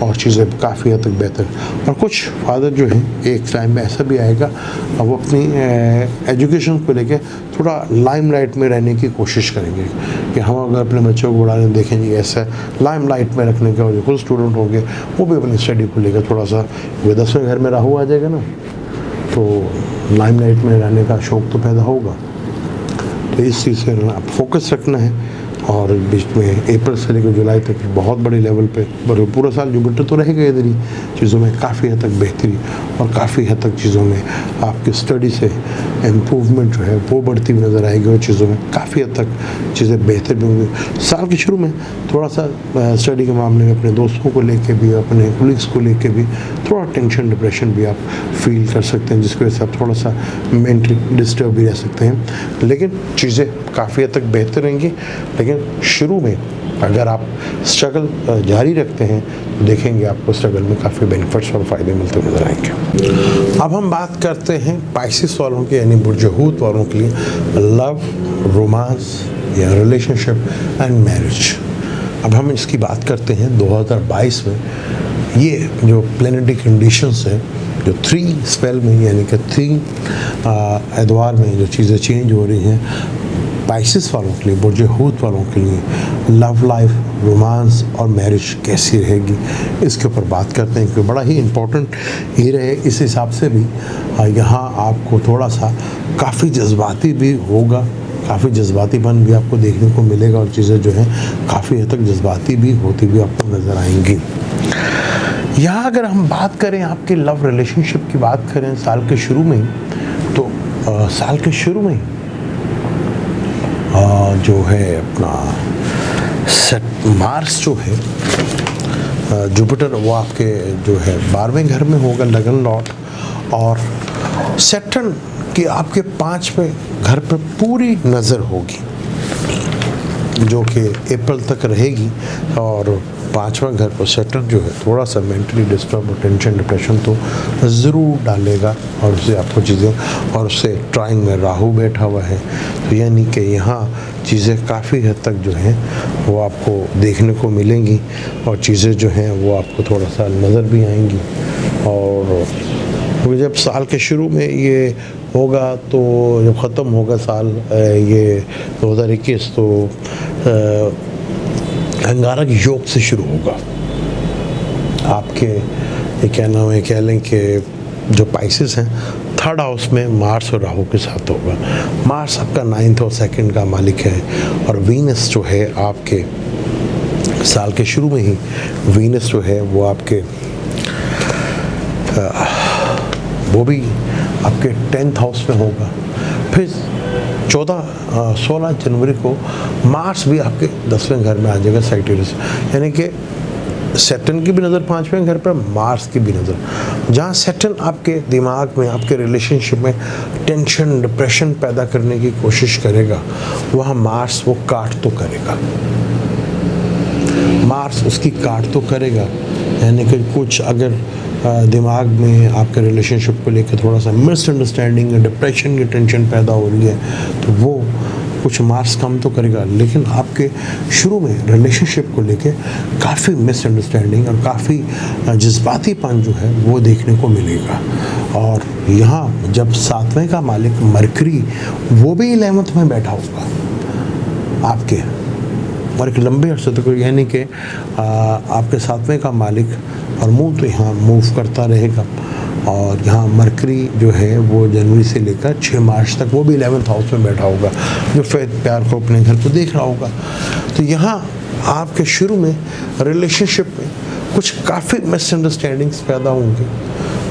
और चीज़ें काफ़ी हद तक बेहतर। और कुछ फादर जो हैं एक टाइम में ऐसा भी आएगा वो अपनी एजुकेशन को लेके थोड़ा लाइमलाइट में रहने की कोशिश करेंगे कि हम अगर अपने बच्चों को बढ़ाने देखेंगे ऐसा लाइमलाइट में रखने के, और जो खुद स्टूडेंट होंगे वो भी अपनी स्टडी को लेकर थोड़ा सा, वो 10वें घर में राहु आ जाएगा ना, तो लाइमलाइट में रहने का शौक़ तो पैदा होगा। तो इस चीज़ से आप फोकस रखना है। और बीच में अप्रैल से लेकर जुलाई तक बहुत बड़े लेवल पे पूरा साल जुपिटर तो रहेगा इधर ही, चीज़ों में काफ़ी हद तक बेहतरी और काफ़ी हद तक चीज़ों में आपकी स्टडी से इम्प्रूवमेंट जो है वो बढ़ती हुई नज़र आएगी और चीज़ों में काफ़ी हद तक चीज़ें बेहतर भी होंगी। साल के शुरू में थोड़ा सा स्टडी के मामले में अपने दोस्तों को लेके भी, अपने कोलीग्स को लेके भी थोड़ा टेंशन डिप्रेशन भी आप फील कर सकते हैं, जिसकी वजह से आप थोड़ा सा मेंटली डिस्टर्ब भी रह सकते हैं। लेकिन चीज़ें काफ़ी हद तक बेहतर रहेंगी। लेकिन शुरू में अगर आप स्ट्रगल जारी रखते हैं तो देखेंगे आपको स्ट्रगल में काफ़ी बेनिफिट्स और फ़ायदे मिलते नजर आएंगे। अब हम बात करते हैं पाइसेस वालों के यानी बुर्ज हूत वालों के लिए लव, रोमांस या रिलेशनशिप एंड मैरिज। अब हम इसकी बात करते हैं 2022 में ये जो प्लैनेटरी कंडीशंस हैं, जो 3 स्पेल में यानी कि 3 एतवार में जो चीज़ें चेंज हो रही हैं पाइसेस वालों के लिए, बुर्ज हूत वालों के लिए लव लाइफ, रोमांस और मैरिज कैसी रहेगी, इसके ऊपर बात करते हैं। क्योंकि बड़ा ही इम्पोर्टेंट ये रहे, इस हिसाब से भी यहाँ आपको थोड़ा सा काफ़ी जज्बाती भी होगा, काफ़ी जज्बातीपन भी आपको देखने को मिलेगा और चीज़ें जो हैं काफ़ी हद तक जज्बाती भी होती हुई आपको नज़र आएंगी। यहाँ अगर हम बात करें आपके लव रिलेशनशिप की बात करें साल के शुरू में, तो साल के शुरू में जो है अपना मार्स जो है जुपिटर वो आपके जो है 12वें घर में होगा, लगन लॉर्ड, और सैटर्न कि आपके 5वें घर पर पूरी नज़र होगी, जो कि अप्रैल तक रहेगी। और 5वां घर पर सैटर्न जो है थोड़ा सा मेंटली डिस्टर्ब और टेंशन डिप्रेशन तो ज़रूर डालेगा, और उससे आपको चीज़ें, और उससे ट्राइंग में राहु बैठा हुआ है, तो यानी कि यहाँ चीज़ें काफ़ी हद तक जो हैं वो आपको देखने को मिलेंगी, और चीज़ें जो हैं वो आपको थोड़ा सा नज़र भी आएंगी। और जब साल के शुरू में ये होगा, तो जब ख़त्म होगा साल ये 2021, तो अंगारक योग से शुरू होगा आपके, ये क्या नाम है, कह लें कि जो पाइसेस हैं 3rd हाउस में मार्स और राहु के साथ होगा। मार्स आपका 9th और 2nd का मालिक है, और वीनस जो है आपके साल के शुरू में ही वीनस जो है वो आपके वो भी आपके 10th हाउस में होगा। फिर 16 जनवरी को मार्स भी आपके 10वें घर में आ जाएगा साइटेरियस, यानी कि सैटर्न की भी नज़र 5वें घर पर, मार्स की भी नज़र। जहाँ सैटर्न आपके दिमाग में, आपके रिलेशनशिप में टेंशन डिप्रेशन पैदा करने की कोशिश करेगा, वहाँ मार्स वो काट तो करेगा, मार्स उसकी काट तो करेगा। यानी कि कुछ अगर दिमाग में आपके रिलेशनशिप को लेकर थोड़ा सा मिसअंडरस्टैंडिंग या डिप्रेशन की टेंशन पैदा हो रही है, तो वो कुछ मार्क्स कम तो करेगा, लेकिन आपके शुरू में रिलेशनशिप को लेके काफ़ी मिसअंडरस्टैंडिंग और काफ़ी जज्बातीपन जो है वो देखने को मिलेगा। और यहाँ जब 7वें का मालिक मरकरी वो भी 11th में बैठा होगा आपके, और एक लंबे अरसे तक, यानी कि आपके 7वें का मालिक और मून तो यहाँ मूव करता रहेगा। और यहाँ मरकरी जो है वो जनवरी से लेकर 6 मार्च तक वो भी 11th हाउस में बैठा होगा, जो फिर प्यार को अपने घर को देख रहा होगा। तो यहाँ आपके शुरू में रिलेशनशिप में कुछ काफ़ी मिसअंडरस्टैंडिंग्स पैदा होंगे,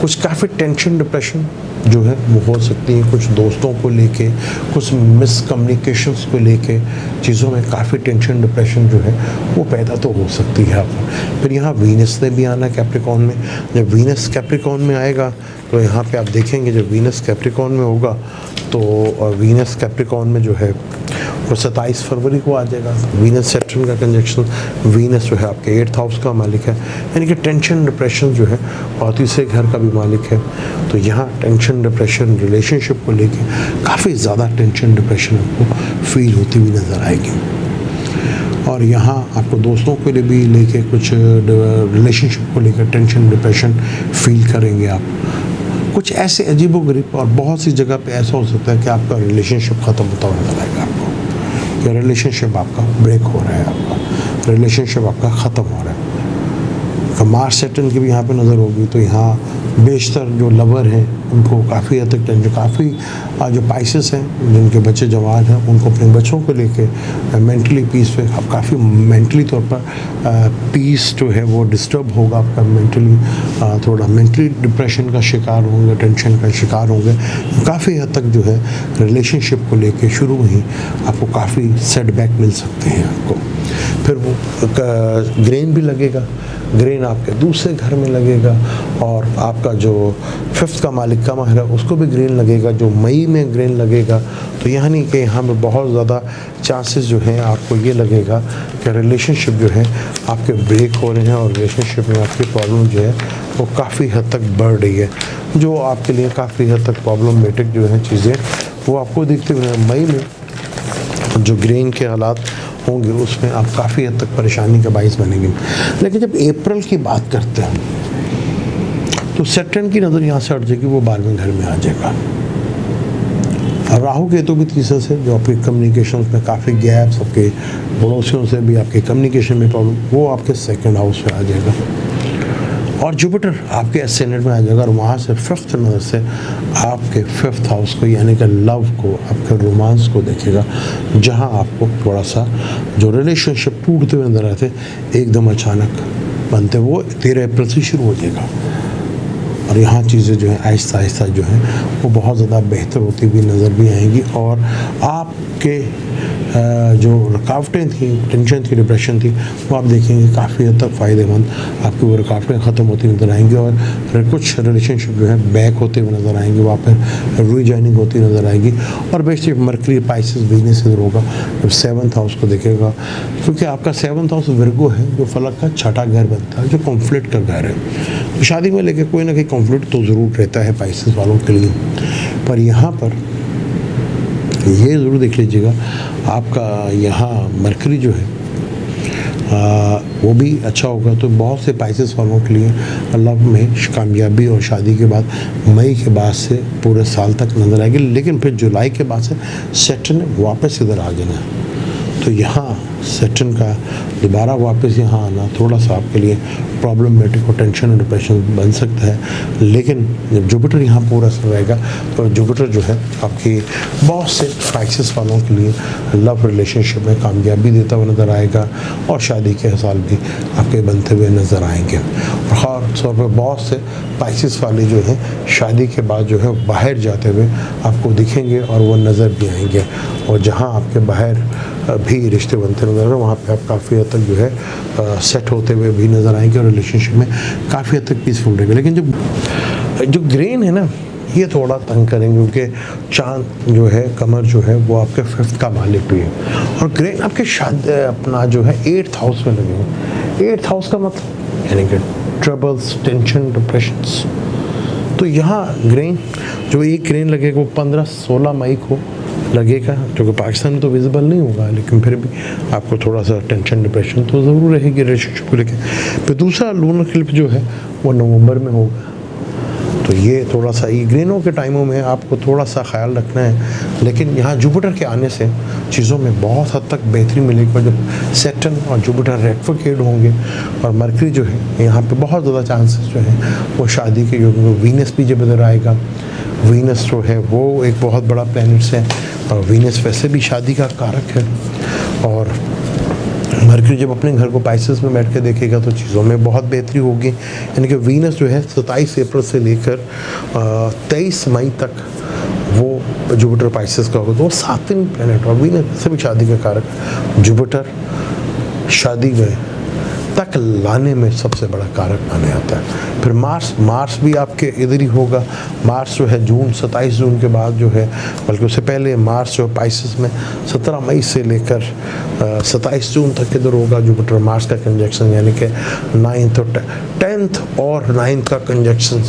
कुछ काफ़ी टेंशन डिप्रेशन जो है वो हो सकती है, कुछ दोस्तों को लेके, कुछ मिसकम्युनिकेशंस को लेके चीज़ों में काफ़ी टेंशन डिप्रेशन जो है वो पैदा तो हो सकती है आप। फिर यहाँ वीनस ने भी आना कैप्रिकॉर्न में। जब वीनस कैप्रिकॉर्न में आएगा तो यहाँ पे आप देखेंगे जब वीनस कैप्रिकॉर्न में होगा तो वीनस कैप्रिकॉर्न में जो है वो 27 फरवरी को आ जाएगा। वीनस सैटर्न का कंजक्शन, वीनस जो है आपके 8th हाउस का मालिक है, यानी कि टेंशन डिप्रेशन जो है, और तीसरे घर का भी मालिक है। तो यहाँ टेंशन डिप्रेशन रिलेशनशिप को लेके काफ़ी ज़्यादा टेंशन डिप्रेशन आपको फील होती हुई नज़र आएगी। और यहाँ आपको दोस्तों के लिए भी लेके कुछ रिलेशनशिप को लेकर टेंशन डिप्रेशन फील करेंगे आप। कुछ ऐसे अजीबोगरीब और बहुत सी जगह पे ऐसा हो सकता है कि आपका रिलेशनशिप ख़त्म होता हुआ नजर आएगा आपको, कि रिलेशनशिप आपका ब्रेक हो रहा है, आपका रिलेशनशिप आपका ख़त्म हो रहा है। मार्स सैटर्न की भी यहाँ पे नज़र होगी, तो यहाँ बेशतर जो लवर हैं उनको काफ़ी हद तक टेंशन, काफ़ी जो पाइसेस हैं जिनके बच्चे जवान हैं उनको अपने बच्चों को लेके मेंटली पीस पे आप काफ़ी मेंटली तौर पर पीस जो है वो डिस्टर्ब होगा आपका, मेंटली थोड़ा मेंटली डिप्रेशन का शिकार होंगे, टेंशन का शिकार होंगे। काफ़ी हद तक जो है रिलेशनशिप को लेके शुरू में ही आपको काफ़ी सेटबैक मिल सकते हैं आपको। फिर वो ग्रेन भी लगेगा, ग्रेन आपके दूसरे घर में लगेगा, और आपका जो 5th का मालिक का माहिर है उसको भी ग्रेन लगेगा, जो मई में ग्रेन लगेगा। तो यानी कि यहाँ पे बहुत ज़्यादा चांसेस जो हैं आपको ये लगेगा कि रिलेशनशिप जो है आपके ब्रेक हो रहे हैं, और रिलेशनशिप में आपकी प्रॉब्लम जो है वो काफ़ी हद तक बढ़ रही है, जो आपके लिए काफ़ी हद तक प्रॉब्लमेटिक जो है चीज़ें वो आपको दिखते हुए मई में जो ग्रेन के हालात होंगे उसमें आप काफ़ी हद तक परेशानी का बाइस बनेंगे। लेकिन जब अप्रैल की बात करते हैं तो सैटर्न की नज़र यहाँ से हट जाएगी, वो 12वें घर में आ जाएगा। राहु केतु भी तीसरे से, जो आपके कम्युनिकेशन में काफ़ी गैप्स, आपके पड़ोसियों से भी आपके कम्युनिकेशन में प्रॉब्लम, वो आपके 2nd हाउस में आ जाएगा। और जुपिटर आपके एसेंडेंट में आ जाएगा, और वहाँ से 5th नज़र से आपके 5th हाउस को, यानी कि लव को, आपके रोमांस को देखेगा, जहाँ आपको थोड़ा सा जो रिलेशनशिप टूटते हुए नजर आए थे एकदम अचानक बनते, वो 13 अप्रैल से शुरू हो जाएगा। और यहाँ चीज़ें जो है आहिस्ता आहिस्ता जो है वो बहुत ज़्यादा बेहतर होती हुई नज़र भी आएंगी, और आपके जो रुकावटें थी, टेंशन थी, डिप्रेशन थी, वो आप देखेंगे काफ़ी हद तक फ़ायदेमंद आपकी वो रुकावटें ख़त्म होती नज़र आएंगी और कुछ रिलेशनशिप जो है बैक होते हुए नज़र आएंगे, वहाँ पर रीजॉइनिंग होती नज़र आएगी। और बेस्ट मरकरी पाइसेस बिजनेस इधर होगा जब 7th हाउस को देखेगा, क्योंकि आपका 7th हाउस विर्गो है जो फलक का छठा घर बनता है, जो कॉन्फ्लिक्ट का घर है। तो शादी में लेके कोई ना कोई कॉन्फ्लिक्ट तो ज़रूर रहता है पाइसेस वालों के लिए। पर यहाँ पर ये ज़रूर देख लीजिएगा, आपका यहाँ मरकरी जो है वो भी अच्छा होगा। तो बहुत से पाइसेस वालों के लिए लव में कामयाबी और शादी के बाद मई के बाद से पूरे साल तक नज़र आएगी, लेकिन फिर जुलाई के बाद से सैटर्न वापस इधर आ जाना है। तो यहाँ सैटर्न का दोबारा वापस यहाँ आना थोड़ा सा आपके लिए प्रॉब्लमेटिक और टेंशन और डिप्रेशन बन सकता है। लेकिन जब जुपिटर यहाँ पूरा सा रहेगा तो जुपिटर जो है आपकी बहुत से पाइसेस वालों के लिए लव रिलेशनशिप में कामयाबी देता हुआ नज़र आएगा और शादी के साल भी आपके बनते हुए नज़र आएंगे। और ख़ास तौर पर बहुत से पाइसेस वाले जो हैं शादी के बाद जो है बाहर जाते हुए आपको दिखेंगे और वो नज़र भी आएंगे। और जहाँ आपके बाहर भी रिश्ते बनते नज़र आ रहे हैं, वहाँ पे आप काफ़ी हद तक जो है सेट होते हुए भी नज़र आएंगे और रिलेशनशिप में काफ़ी हद तक पीसफुल रहेंगे। लेकिन जो ग्रेन है ना, ये थोड़ा तंग करेंगे, क्योंकि चांद जो है, कमर जो है, वो आपके 5th का मालिक भी है और ग्रेन आपके अपना जो है 8th हाउस में लगेंगे। 8th हाउस का मतलब यानी कि ट्रबल्स, टेंशन, डिप्रेशंस। तो यहाँ ग्रेन जो एक ग्रेन लगेगा वो 15-16 मई को लगेगा, जो कि पाकिस्तान में तो विजिबल नहीं होगा, लेकिन फिर भी आपको थोड़ा सा टेंशन, डिप्रेशन तो ज़रूर रहेगी रिलेशनशिप को लेकर। फिर दूसरा लूनर क्लिप जो है वो नवंबर में होगा। तो ये थोड़ा सा ये ग्रेनों के टाइमों में आपको थोड़ा सा ख्याल रखना है। लेकिन यहाँ जुपिटर के आने से चीज़ों में बहुत हद तक बेहतरी मिलेगी। और जब सैटर्न और जुपिटर रेट्रोग्रेड होंगे और मरकरी जो है यहाँ पे बहुत ज़्यादा चांसेस जो है वो शादी के, जो वीनस भी जब इधर आएगा, वीनस जो है वो एक बहुत बड़ा प्लैनेट्स है और वीनस वैसे भी शादी का कारक है। और मरकरी जब अपने घर को पाइसेस में बैठ के देखेगा तो चीज़ों में बहुत बेहतरी होगी। यानी कि वीनस जो है 27 अप्रैल से लेकर 23 मई तक वो जुपिटर पाइसेस का होगा। तो वो 7 प्लैनेट और वीनस से भी शादी का कारक जुपिटर शादी में तक लाने में सबसे बड़ा कारक माने आता है। फिर मार्स भी आपके इधर ही होगा। मार्स जो है 27 जून के बाद जो है, बल्कि उससे पहले मार्स जो पाइसेस में 17 मई से लेकर 27 जून तक इधर होगा जुपिटर मार्स का कंजक्शन, यानी कि 9th और 10th और 9th का कंजक्शन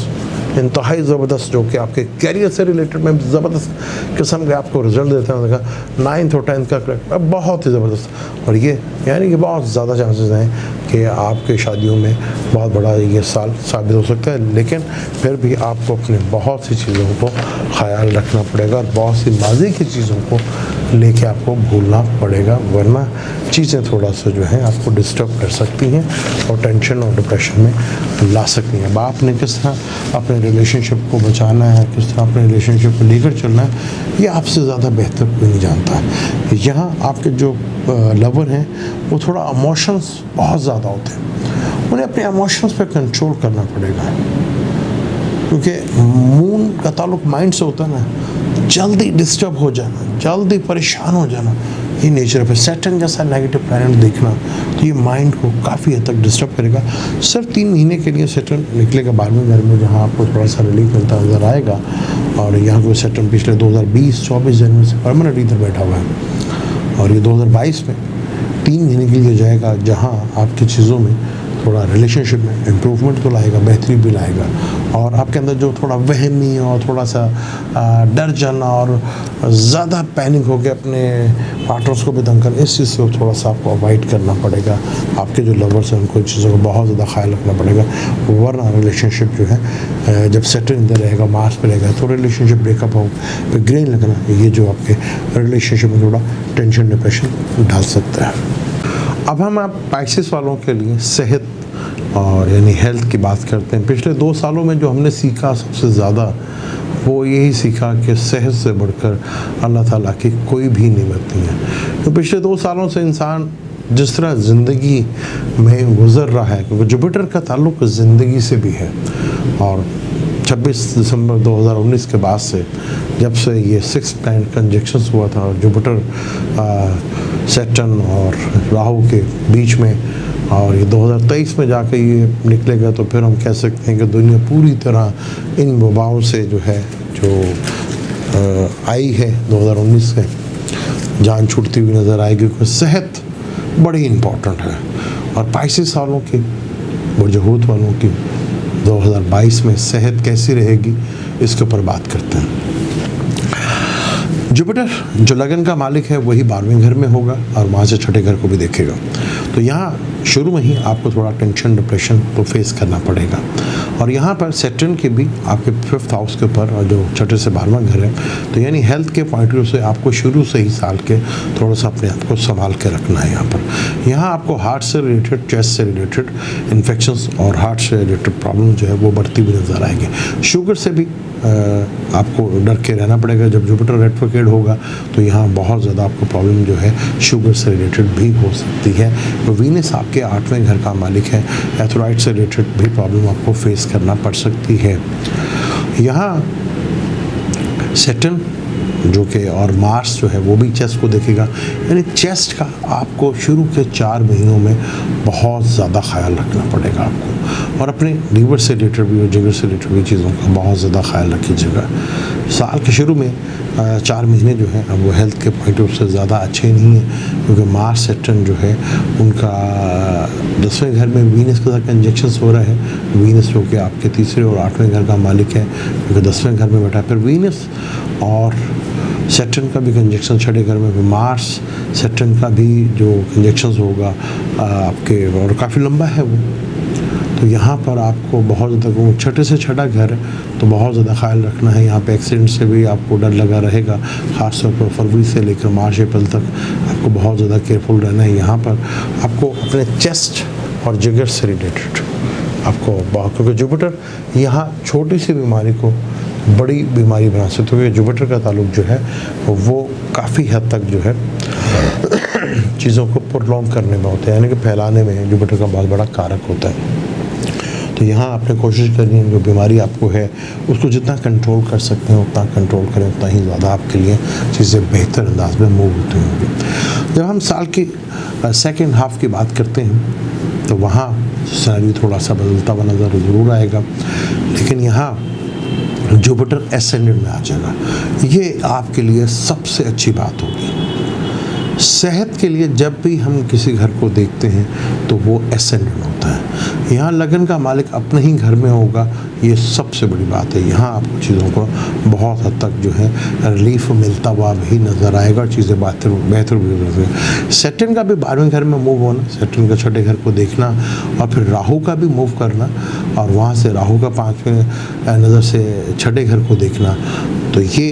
इंतहाई ज़बरदस्त, जो कि आपके कैरियर से रिलेटेड में ज़बरदस्त किस्म के आपको रिजल्ट देते हैं। देखा 9th और 10th का बहुत ही ज़बरदस्त, और ये यानी कि बहुत ज़्यादा चांसेस हैं कि आपके शादियों में बहुत बड़ा ये साल साबित हो सकता है। लेकिन फिर भी आपको अपने बहुत सी चीज़ों को ख्याल रखना पड़ेगा और बहुत सी माजी की चीज़ों को लेके आपको भूलना पड़ेगा, वरना चीज़ें थोड़ा सा जो है आपको डिस्टर्ब कर सकती हैं और टेंशन और डिप्रेशन में ला सकती हैं। अब आपने किस तरह अपने रिलेशनशिप को बचाना है, किस तरह अपने रिलेशनशिप को लेकर चलना है, ये आपसे ज़्यादा बेहतर कोई नहीं जानता है। यहाँ आपके जो लवर हैं वो थोड़ा इमोशंस बहुत ज़्यादा होते हैं, उन्हें अपने इमोशंस पे कंट्रोल करना पड़ेगा, क्योंकि मून का ताल्लुक माइंड से होता है ना, जल्दी डिस्टर्ब हो जाना, जल्दी परेशान हो जाना, ये नेचर है। सैटर्न जैसा नेगेटिव प्लैनेट देखना तो ये माइंड को काफ़ी हद तक डिस्टर्ब करेगा। सिर्फ 3 महीने के लिए सैटर्न निकलेगा 12वें घर में, जहाँ आपको थोड़ा सा रिलीफ मिलता नजर आएगा। और यहाँ को सैटर्न पिछले 2020-24 जनवरी से परमानेंट इधर बैठा हुआ है और ये 2022 में 3 महीने के लिए जाएगा, जहाँ आपकी चीज़ों में थोड़ा रिलेशनशिप में इम्प्रूवमेंट तो लाएगा, बेहतरी भी लाएगा। और आपके अंदर जो थोड़ा वहमी और थोड़ा सा डर जाना और ज़्यादा पैनिक हो के अपने पार्टनर्स को भी तंग करना, इस चीज़ से थोड़ा सा आपको अवॉइड करना पड़ेगा। आपके जो लवर्स हैं उनको इन चीज़ों का बहुत ज़्यादा ख्याल रखना पड़ेगा, वरना रिलेशनशिप जो है जब सैटर्न इधर रहेगा, मार्स पे रहेगा, तो रिलेशनशिप ब्रेकअप हो, फिर ग्रेन लगना, ये जो आपके रिलेशनशिप में थोड़ा टेंशन डिप्रेशन डाल सकता है। अब हम आप पाइसेस वालों के लिए सेहत और यानी हेल्थ की बात करते हैं। पिछले 2 सालों में जो हमने सीखा सबसे ज़्यादा वो यही सीखा कि सेहत से बढ़कर अल्लाह ताला की कोई भी नेमत नहीं है। तो पिछले 2 सालों से इंसान जिस तरह ज़िंदगी में गुजर रहा है, क्योंकि जुपिटर का ताल्लुक ज़िंदगी से भी है और 26 दिसंबर 2019 के बाद से, जब से ये 6 प्लैनेट कंजक्शंस हुआ था जुपिटर, सैटर्न और राहु के बीच में, और ये 2023 में जाकर ये निकलेगा, तो फिर हम कह सकते हैं कि दुनिया पूरी तरह इन वबाओं से जो है आई है 2019 से जान छूटती हुई नज़र आएगी, क्योंकि सेहत बड़ी इम्पोर्टेंट है। और पाइसेस वालों की, बुर्ज-हूत वालों की 2022 में सेहत कैसी रहेगी, इसके ऊपर बात करते हैं। जुपिटर जो लगन का मालिक है वही 12वें घर में होगा और वहाँ से छठे घर को भी देखेगा। तो यहाँ शुरू में ही आपको थोड़ा टेंशन, डिप्रेशन तो फेस करना पड़ेगा। और यहाँ पर सैटर्न के भी आपके 5th हाउस के ऊपर, और जो छठे से 12वां घर है, तो यानी हेल्थ के पॉइंट ऑफ व्यू से आपको शुरू से ही साल के थोड़ा सा अपने आप को संभाल के रखना है। यहाँ आपको हार्ट से रिलेटेड, चेस्ट से रिलेटेड इन्फेक्शंस और हार्ट से रिलेटेड प्रॉब्लम जो है वो बढ़ती हुई नज़र आएगी। शुगर से भी आपको डर के रहना पड़ेगा। जब जुपिटर रेट्रोग्रेड होगा तो यहाँ बहुत ज़्यादा आपको प्रॉब्लम जो है शुगर से रिलेटेड भी हो सकती है। तो वीनस आपके 8वें घर का मालिक है, एथराइड से रिलेटेड भी प्रॉब्लम आपको फेस करना पड़ सकती है। यहाँ सैटर्न जो कि और मार्स जो है वो भी चेस्ट को देखेगा, यानी चेस्ट का आपको शुरू के 4 महीनों में बहुत ज़्यादा ख्याल रखना पड़ेगा आपको, और अपने लीवर से रिलेटेड भी और जिगर से रिलेटेड भी चीज़ों का बहुत ज़्यादा ख्याल रखिएगा। साल के शुरू में 4 महीने जो है अब वो हेल्थ के पॉइंट ऑफ से ज़्यादा अच्छे नहीं हैं, क्योंकि मार्स सैटर्न जो है उनका 10वें घर में वीनस के साथ कंजक्शंस हो रहा है। वीनस जो कि आपके 3रे और 8वें घर का मालिक है, क्योंकि 10वें घर में बैठा है। फिर वीनस और सैटर्न का भी कंजक्शन छठे घर में, मार्स सैटर्न का भी जो कंजक्शंस होगा आपके, और काफ़ी लंबा है वो। तो यहाँ पर आपको बहुत ज़्यादा, छठे से छठा घर है तो बहुत ज़्यादा ख्याल रखना है। यहाँ पे एक्सीडेंट से भी आपको डर लगा रहेगा, ख़ासतौर पर फरवरी से लेकर मार्च अप्रैल तक आपको बहुत ज़्यादा केयरफुल रहना है। यहाँ पर आपको अपने चेस्ट और जिगर से रिलेटेड आपको बहुत, क्योंकि जुपिटर यहाँ छोटी सी बीमारी को बड़ी बीमारी बना सकते हो। जुपिटर का ताल्लुक जो है वो काफ़ी हद तक जो है चीज़ों को प्रोलॉन्ग करने में होता है, यानी कि फैलाने में जुपिटर का बहुत बड़ा कारक होता है। तो यहाँ आपने कोशिश करनी है जो बीमारी आपको है उसको जितना कंट्रोल कर सकते हैं उतना कंट्रोल करें, उतना ही ज़्यादा आपके लिए चीज़ें बेहतर अंदाज में मूव होती होंगी। जब हम साल की सेकेंड हाफ की बात करते हैं तो वहाँ सिनेरियो थोड़ा सा बदलता हुआ नज़र ज़रूर आएगा, लेकिन यहाँ जुपिटर एसेंडेंट में आ जाएगा। ये आपके लिए सबसे अच्छी बात होगी। सेहत के लिए जब भी हम किसी घर को देखते हैं तो वो एसेंडेंट होता है। यहाँ लगन का मालिक अपने ही घर में होगा, ये सबसे बड़ी बात है। यहाँ आपको चीज़ों को बहुत हद तक जो है रिलीफ मिलता हुआ भी नज़र आएगा और चीज़ें बेहतर भी हो सकती है। सैटर्न का भी 12वें घर में मूव होना, सैटर्न का छठे घर को देखना, और फिर राहु का भी मूव करना, और वहाँ से राहु का 5वें नज़र से छठे घर को देखना, तो ये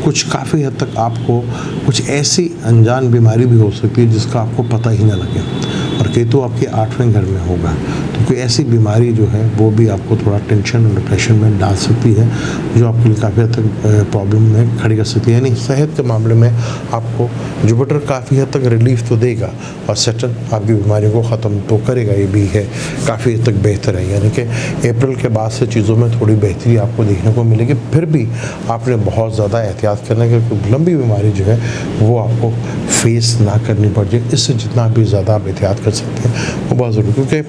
कुछ काफ़ी हद तक आपको कुछ ऐसी अनजान बीमारी भी हो सकती है जिसका आपको पता ही ना लगे। और केतु आपके 8वें घर में होगा, तो कोई ऐसी बीमारी जो है वो भी आपको थोड़ा टेंशन और डिप्रेशन में डाल सकती है, जो आपके लिए काफ़ी हद तक प्रॉब्लम में खड़ी कर सकती है। यानी सेहत के मामले में आपको जुपिटर काफ़ी हद तक रिलीफ तो देगा, और सैटर्न आपकी बीमारियों को ख़त्म तो करेगा, ये भी है काफ़ी हद तक बेहतर है। यानी कि अप्रैल के बाद से चीज़ों में थोड़ी बेहतरी आपको देखने को मिलेगी। फिर भी आपने बहुत ज़्यादा एहतियात करना है कि लंबी बीमारी जो है वो आपको फेस ना करनी पड़ जाए। इससे जितना भी ज़्यादा आप एहतियात कर सकते हैं वो बहुत ज़रूरी, क्योंकि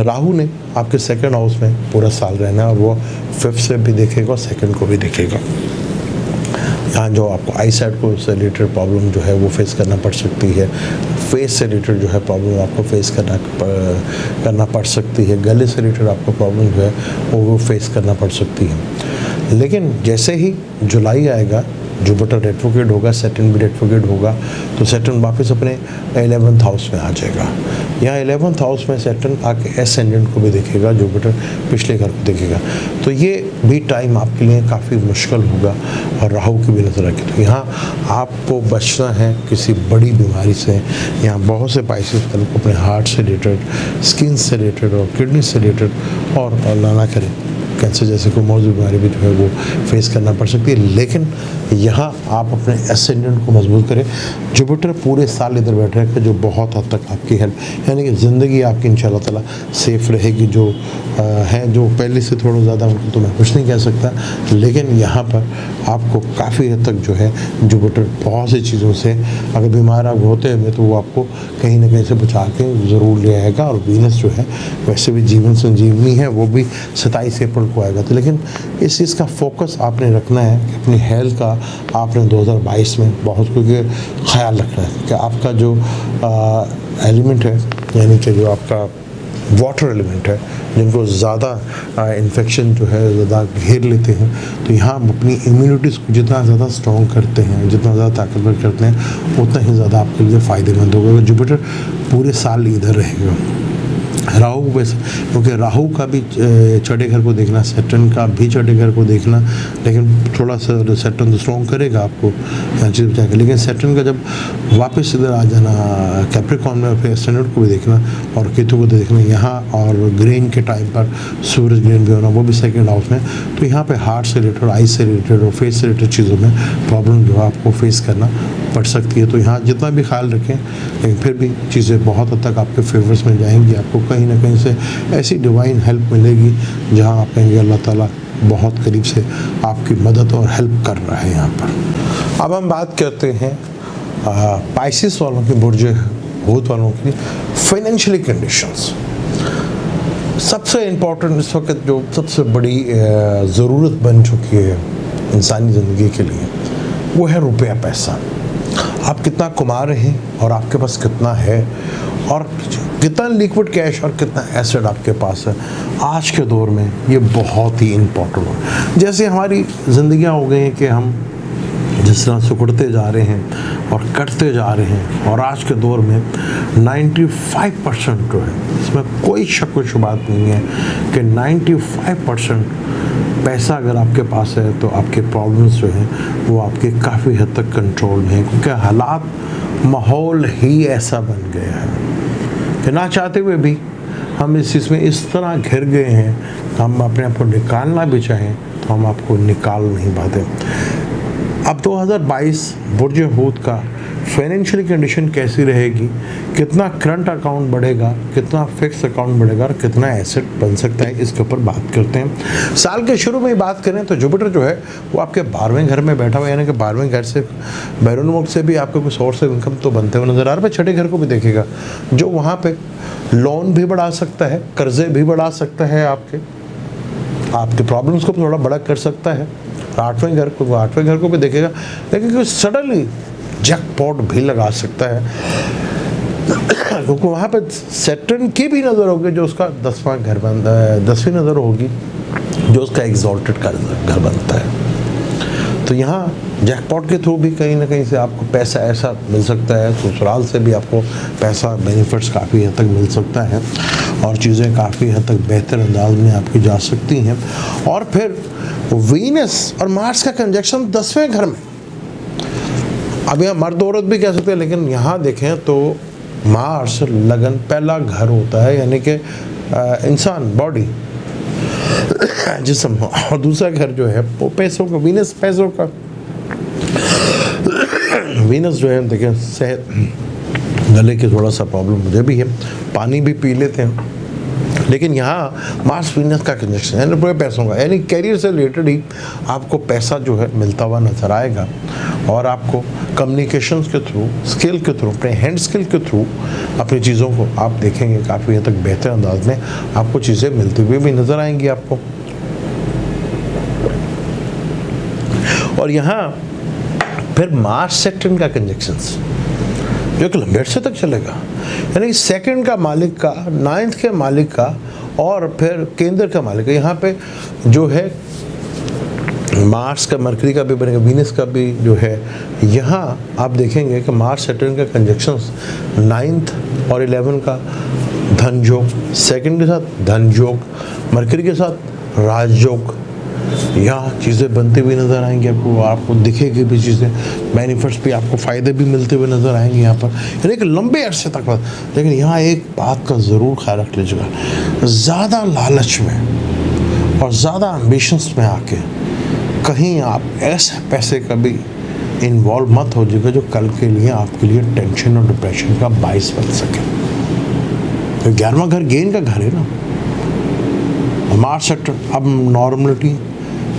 राहु ने आपके सेकंड हाउस में पूरा साल रहना है, और वो 5th से भी देखेगा और सेकंड को भी देखेगा। यहाँ जो आपको आई साइड को से रिलेटेड प्रॉब्लम जो है वो फेस करना पड़ सकती है, फेस से रिलेटेड जो है प्रॉब्लम आपको फेस करना पड़ सकती है, गले से रिलेटेड आपको प्रॉब्लम जो है वो फेस करना पड़ सकती है। लेकिन जैसे ही जुलाई आएगा, जुपिटर रेट्रोग्रेड होगा, सैटर्न भी रेट्रोग्रेड होगा, तो सैटर्न वापस अपने 11th हाउस में आ जाएगा। यहाँ 11th हाउस में सैटर्न आके एसेंडेंट को भी देखेगा, जुपिटर पिछले घर को देखेगा, तो ये भी टाइम आपके लिए काफ़ी मुश्किल होगा, और राहु की भी नज़र रखें। तो यहाँ आपको बचना है किसी बड़ी बीमारी से। यहाँ बहुत से पाइसेस को अपने हार्ट से रिलेटेड, स्किन से रिलेटेड और किडनी से रिलेटेड और अल्लाह ना करे कैंसर जैसे कोई मौजूद बीमारी भी जो है वो फेस करना पड़ सकती है। लेकिन यहाँ आप अपने एसेंडेंट को मजबूत करें। जुपिटर पूरे साल इधर बैठ रहे जो बहुत हद तक आपकी हेल्प, यानी कि ज़िंदगी आपकी इंशाल्लाह ताला सेफ रहेगी। जो हैं जो पहले से थोड़ा ज़्यादा, उनको तो मैं कुछ नहीं कह सकता, लेकिन यहाँ पर आपको काफ़ी हद तक जो है जुपिटर बहुत सी चीज़ों से, अगर बीमार आप होते हैं तो वो आपको कहीं ना कहीं से बचा के ज़रूर ले आएगा। और वीनस जो है वैसे भी जीवन संजीवनी है, वो भी 27 अप्रैल को आएगा। तो लेकिन इस चीज़ का फोकस आपने रखना है कि अपनी हेल्थ का आपने 2022 में बहुत कुछ ख्याल रखना है कि आपका जो एलिमेंट है, यानी कि जो आपका वाटर एलिमेंट है, जिनको ज़्यादा इन्फेक्शन जो है ज़्यादा घेर लेते हैं, तो यहाँ हम अपनी इम्यूनिटीज़ को जितना ज़्यादा स्ट्रॉन्ग करते हैं, जितना ज़्यादा ताकतवर करते हैं, उतना ही ज़्यादा आपके लिए फ़ायदेमंद होगा। अगर जुपिटर पूरे साल इधर रहेगा, राहु वैसे, क्योंकि राहु का भी छठे घर को देखना, सैटर्न का भी छठे घर को देखना, लेकिन थोड़ा सा सैटर्न तो स्ट्रॉन्ग करेगा आपको चीज़ बचाएगा। लेकिन सैटर्न का जब वापस इधर आ जाना कैप्रिकॉर्न में, फिर एस्टेंडेंट को भी देखना और केतु को देखना यहाँ, और ग्रेन के टाइम पर सूरज ग्रेन भी होना, वो भी सेकेंड हाउस में। तो यहाँ पे हार्ट से रिलेटेड, आई से रिलेटेड और फेस से रिलेटेड चीज़ों में प्रॉब्लम जो है आपको फेस करना पड़ सकती है। तो यहाँ जितना भी ख्याल रखें, लेकिन फिर भी चीज़ें बहुत हद तक आपके फेवर्स में जाएंगी। आपको कहीं ना कहीं से ऐसी डिवाइन हेल्प मिलेगी जहाँ आप कहेंगे अल्लाह ताला बहुत करीब से आपकी मदद और हेल्प कर रहा है यहाँ पर। अब हम बात करते हैं पाइसेस वालों की, बुर्ज हूत वालों की फाइनेंशियली कंडीशंस। सबसे इम्पोर्टेंट इस वक्त जो सबसे बड़ी ज़रूरत बन चुकी है इंसानी ज़िंदगी के लिए, वो है रुपया पैसा। आप कितना कमा रहे हैं और आपके पास कितना है, और कितना लिक्विड कैश और कितना एसेट आपके पास है। आज के दौर में ये बहुत ही इम्पोर्टेंट है। जैसे हमारी ज़िंदगियां हो गई हैं कि हम जिस तरह सिकुड़ते जा रहे हैं और कटते जा रहे हैं, और आज के दौर में 95% जो है, इसमें कोई शक व शुबात नहीं है कि 95% पैसा अगर आपके पास है तो आपके प्रॉब्लम्स जो हैं वो आपके काफ़ी हद तक कंट्रोल में हैं, क्योंकि हालात, माहौल ही ऐसा बन गया है कि ना चाहते हुए भी हम इस चीज़ में इस तरह घिर गए हैं, हम अपने आप को निकालना भी चाहें तो हम आपको निकाल नहीं पाते। अब 2022 बुर्ज हूत का फाइनेंशियल कंडीशन कैसी रहेगी, कितना करंट अकाउंट बढ़ेगा, कितना फिक्स अकाउंट बढ़ेगा और कितना एसेट बन सकता है, इसके ऊपर बात करते हैं। साल के शुरू में ही बात करें तो जुपिटर जो है वो आपके 12वें घर में बैठा हुआ है, यानी कि 12वें घर से, बैरून मुल्क से भी आपको कोई सोर्स ऑफ इनकम तो बनते हुए नजर आ रहा है। छठे घर को भी देखेगा, जो वहाँ पे लोन भी बढ़ा सकता है, कर्जे भी बढ़ा सकता है, आपके प्रॉब्लम्स को थोड़ा बड़ा कर सकता है। 8वें घर को भी देखेगा, लेकिन कोई सडनली जैकपॉट भी लगा सकता है, क्योंकि वहाँ पे सैटर्न की भी नज़र होगी, जो उसका 10वां घर बनता है, 10वीं नज़र होगी जो उसका एग्जॉल्टेड घर बनता है। तो यहाँ जैकपॉट के थ्रू भी कहीं ना कहीं से आपको पैसा ऐसा मिल सकता है, ससुराल से भी आपको पैसा बेनिफिट्स काफ़ी हद तक मिल सकता है, और चीज़ें काफ़ी हद तक बेहतर अंदाज में आपकी जा सकती हैं। और फिर वीनस और मार्स का कंजक्शन 10वें घर में, अब यहाँ मर्द औरत भी कह सकते हैं, लेकिन यहाँ देखें तो मार्स लगन पहला घर होता है, यानी कि इंसान, बॉडी, जिस्म, और दूसरा घर जो है वो पैसों का, वीनस पैसों का। वीनस जो है देखें सेहत, गले की थोड़ा सा प्रॉब्लम मुझे भी है, पानी भी पी लेते हैं, लेकिन यहाँ मार्स वीनस का कंजक्शन यानी पूरे पैसों का, यानी कैरियर से रिलेटेड ही आपको पैसा जो है मिलता हुआ नजर आएगा, और आपको कम्युनिकेशंस के थ्रू, स्किल के थ्रू, अपने हैंड स्किल के थ्रू अपनी चीज़ों को आप देखेंगे काफ़ी हद तक बेहतर अंदाज में आपको चीज़ें मिलती हुई भी नज़र आएंगी आपको। और यहाँ फिर मार्स सैटर्न का कंजक्शंस जो कि लंबे अरसे तक चलेगा, यानी सेकंड का मालिक का, 9th के मालिक का, और फिर केंद्र का मालिक का। यहाँ पे जो है मार्स का, मरकरी का भी बनेगा, वीनस का भी जो है। यहाँ आप देखेंगे कि मार्स सैटर्न का कंजक्शंस 9th और 11 का धन योग, सेकंड के साथ धन योग, मरकरी के साथ राजयोग, यहाँ चीज़ें बनती हुई नज़र आएंगी आपको दिखेगी भी चीज़ें, बेनिफिट्स भी, आपको फ़ायदे भी मिलते हुए नज़र आएंगे यहाँ पर, यानी कि लंबे अरसे तक। लेकिन यहाँ एक बात का ज़रूर ख्याल रख लीजिएगा, ज़्यादा लालच में और ज़्यादा एम्बिशंस में आके कहीं आप ऐसे पैसे कभी इन्वॉल्व मत हो जाएगा जो कल के लिए आपके लिए टेंशन और डिप्रेशन का बाइस बन सके। तो 11वां घर गेन का घर है ना, मार्च सेक्टर। अब नॉर्मलिटी,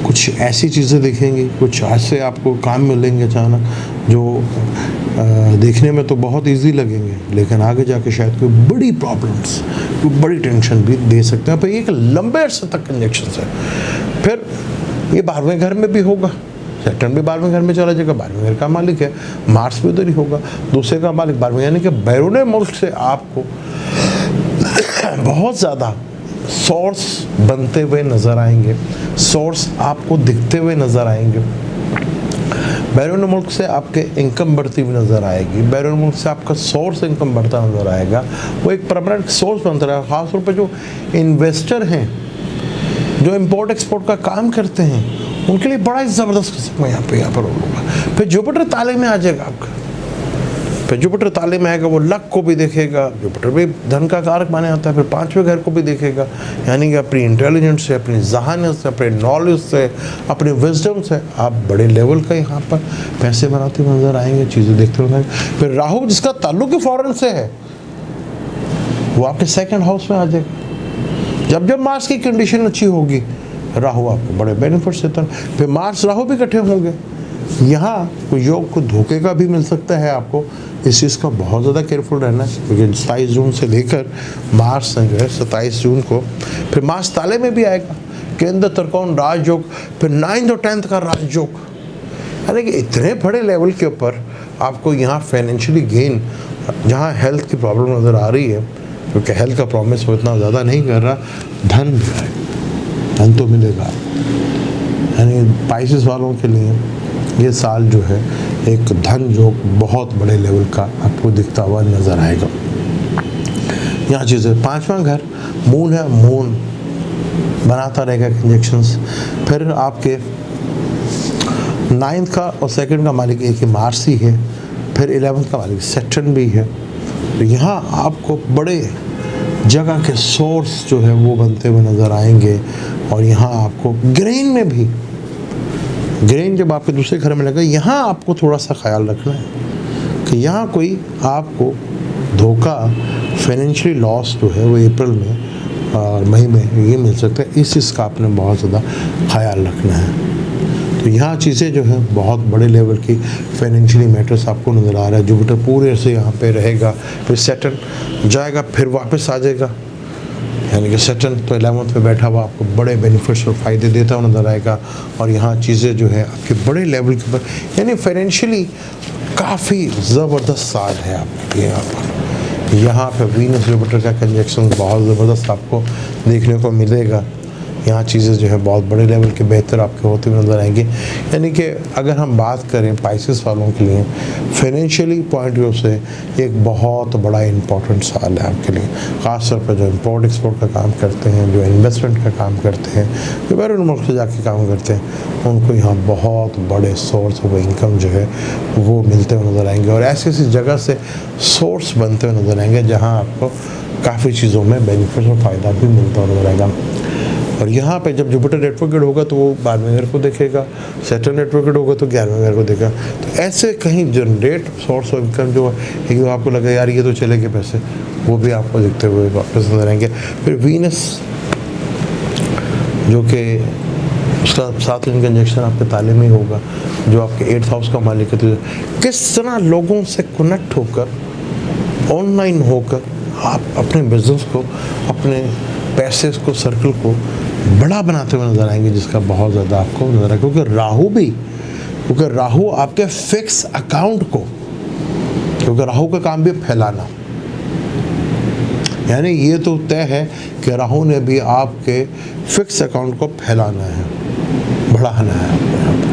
कुछ ऐसी चीज़ें दिखेंगी, कुछ ऐसे आपको काम मिलेंगे अचानक जो देखने में तो बहुत इजी लगेंगे, लेकिन आगे जाके शायद कोई बड़ी प्रॉब्लम्स, कोई बड़ी टेंशन भी दे सकते हैं। पर एक लंबे अरसे तक कंजक्शन है। फिर ये 12वें घर में भी होगा, सैटर्न भी 12वें घर में चला जाएगा, 12वें घर का मालिक है, मार्स भी उधर ही होगा, दूसरे का मालिक 12वें, यानी कि बैरून मुल्क से आपको बहुत ज़्यादा सोर्स बनते हुए नज़र आएंगे, सोर्स आपको दिखते हुए नज़र आएंगे। बैरून मुल्क से आपके इनकम बढ़ती हुई नज़र आएगी, बैरून मुल्क से आपका सोर्स इनकम बढ़ता नज़र आएगा, वो एक परमानेंट सोर्स बनता रहेगा। ख़ासतौर पर जो इन्वेस्टर हैं, जो इम्पोर्ट एक्सपोर्ट का काम करते हैं, उनके लिए बड़ा ज़बरदस्त किस्म यहाँ पर होगा। फिर जुपिटर ताले में आ जाएगा आपका, फिर जुपिटर ताले में आएगा, वो लक को भी देखेगा, जुपिटर भी धन का कारक माने आता है, फिर 5वें घर को भी देखेगा, यानी कि अपनी इंटेलिजेंस से, अपनी जहानियत से, अपने नॉलेज से, अपने विजडम से आप बड़े लेवल का यहाँ पर पैसे बनाते हुए नजर आएंगे, चीज़ें देखते हुए। फिर राहु जिसका ताल्लुक ही फॉरेन से है, वो आपके 2nd हाउस में आ जाएगा। जब जब मार्स की कंडीशन अच्छी होगी, राहु आपको बड़े बेनिफिट्स देता है। फिर मार्स राहु भी इकट्ठे होंगे, यहाँ कोई योग को धोखे का भी मिल सकता है आपको, इस चीज़ का बहुत ज़्यादा केयरफुल रहना है, क्योंकि 27 जून से लेकर मार्च जो है 27 जून को फिर मार्च ताले में भी आएगा, केंद्र त्रिकोण राजयोग, फिर 9th और 10th का राजयोग, यानी कि इतने बड़े लेवल के ऊपर आपको यहाँ फाइनेंशियली गेन, जहाँ हेल्थ की प्रॉब्लम नज़र आ रही है, क्योंकि हेल्थ का प्रॉमिस वो इतना ज़्यादा नहीं कर रहा, धन भी आएगा, धन तो मिलेगा। यानी पाइसेस वालों के लिए ये साल जो है एक धन जो बहुत बड़े लेवल का आपको दिखता हुआ नज़र आएगा। यहाँ चीज़ें 5वां घर मून है, मून बनाता रहेगा कंजक्शंस। फिर आपके 9th का और 2nd का मालिक एक ही मार्स ही है, फिर 11th का मालिक सैटर्न भी है। तो यहाँ आपको बड़े जगह के सोर्स जो है वो बनते हुए नज़र आएंगे। और यहाँ आपको ग्रेन में भी, ग्रेन जब आपके दूसरे घर में लगा, यहाँ आपको थोड़ा सा ख्याल रखना है कि यहाँ कोई आपको धोखा, फाइनेंशियली लॉस जो है वो अप्रैल में और मई में ये मिल सकता है, इस चीज़ का आपने बहुत ज़्यादा ख्याल रखना है। तो यहाँ चीज़ें जो है बहुत बड़े लेवल की फाइनेंशियली मैटर्स आपको नज़र आ रहा है। जुपिटर पूरे से यहाँ पे रहेगा, फिर सैटर्न जाएगा, फिर वापस आ जाएगा, यानी कि सैटर्न तो 11th पे बैठा हुआ आपको बड़े बेनिफिट्स और फ़ायदे देता हुआ नज़र आएगा। और यहाँ चीज़ें जो है आपके बड़े लेवल के ऊपर, यानी फाइनेंशियली काफ़ी ज़बरदस्त साल है आपके यहाँ पर। यहाँ पे वीनस जुपिटर का कंजक्शन बहुत ज़बरदस्त आपको देखने को मिलेगा। यहाँ चीज़ें जो है बहुत बड़े लेवल के बेहतर आपके होते हुए नज़र आएंगे। यानी कि अगर हम बात करें पाइसेस वालों के लिए फाइनेंशियली पॉइंट व्यू से एक बहुत बड़ा इम्पोर्टेंट साल है आपके लिए, ख़ास तौर पर जो इम्पोर्ट एक्सपोर्ट का काम करते हैं, जो इन्वेस्टमेंट का काम करते हैं, जो बैरून मुल्क से जाके काम करते हैं, उनको यहाँ बहुत बड़े सोर्स ऑफ इनकम जो है वो मिलते हुए नज़र आएंगे। और ऐसी ऐसी जगह से सोर्स बनते हुए नज़र आएंगे जहाँ आपको काफ़ी चीज़ों में बेनिफिट और फ़ायदा भी मिलता हुआ नज़र आएगा। और यहाँ पे जब जुपिटर रेट्रोग्रेड होगा तो वो 12वें घर को देखेगा, सैटर्न रेट्रोग्रेड होगा तो 11वें घर को देखेगा। तो ऐसे कहीं जनरेट सोर्स ऑफ इनकम जो है, जो आपको लगे यार ये तो चलेंगे पैसे, वो भी आपको दिखते हुए वापस नजर आएंगे। फिर वीनस जो कि उसका 7th कंजक्शन आपके ताले में होगा, जो आपके 8th हाउस का मालिक है, तो किस तरह लोगों से कनेक्ट होकर, ऑनलाइन होकर आप अपने बिजनेस को, अपने पैसे को, सर्कल को बड़ा बनाते हुए नजर आएंगे, जिसका बहुत ज़्यादा आपको नजर आएगा। क्योंकि राहु आपके फिक्स अकाउंट को, क्योंकि राहु का काम भी फैलाना, यानी ये तो तय है कि राहु ने भी आपके फिक्स अकाउंट को फैलाना है, बढ़ाना है आपको यहाँ पर।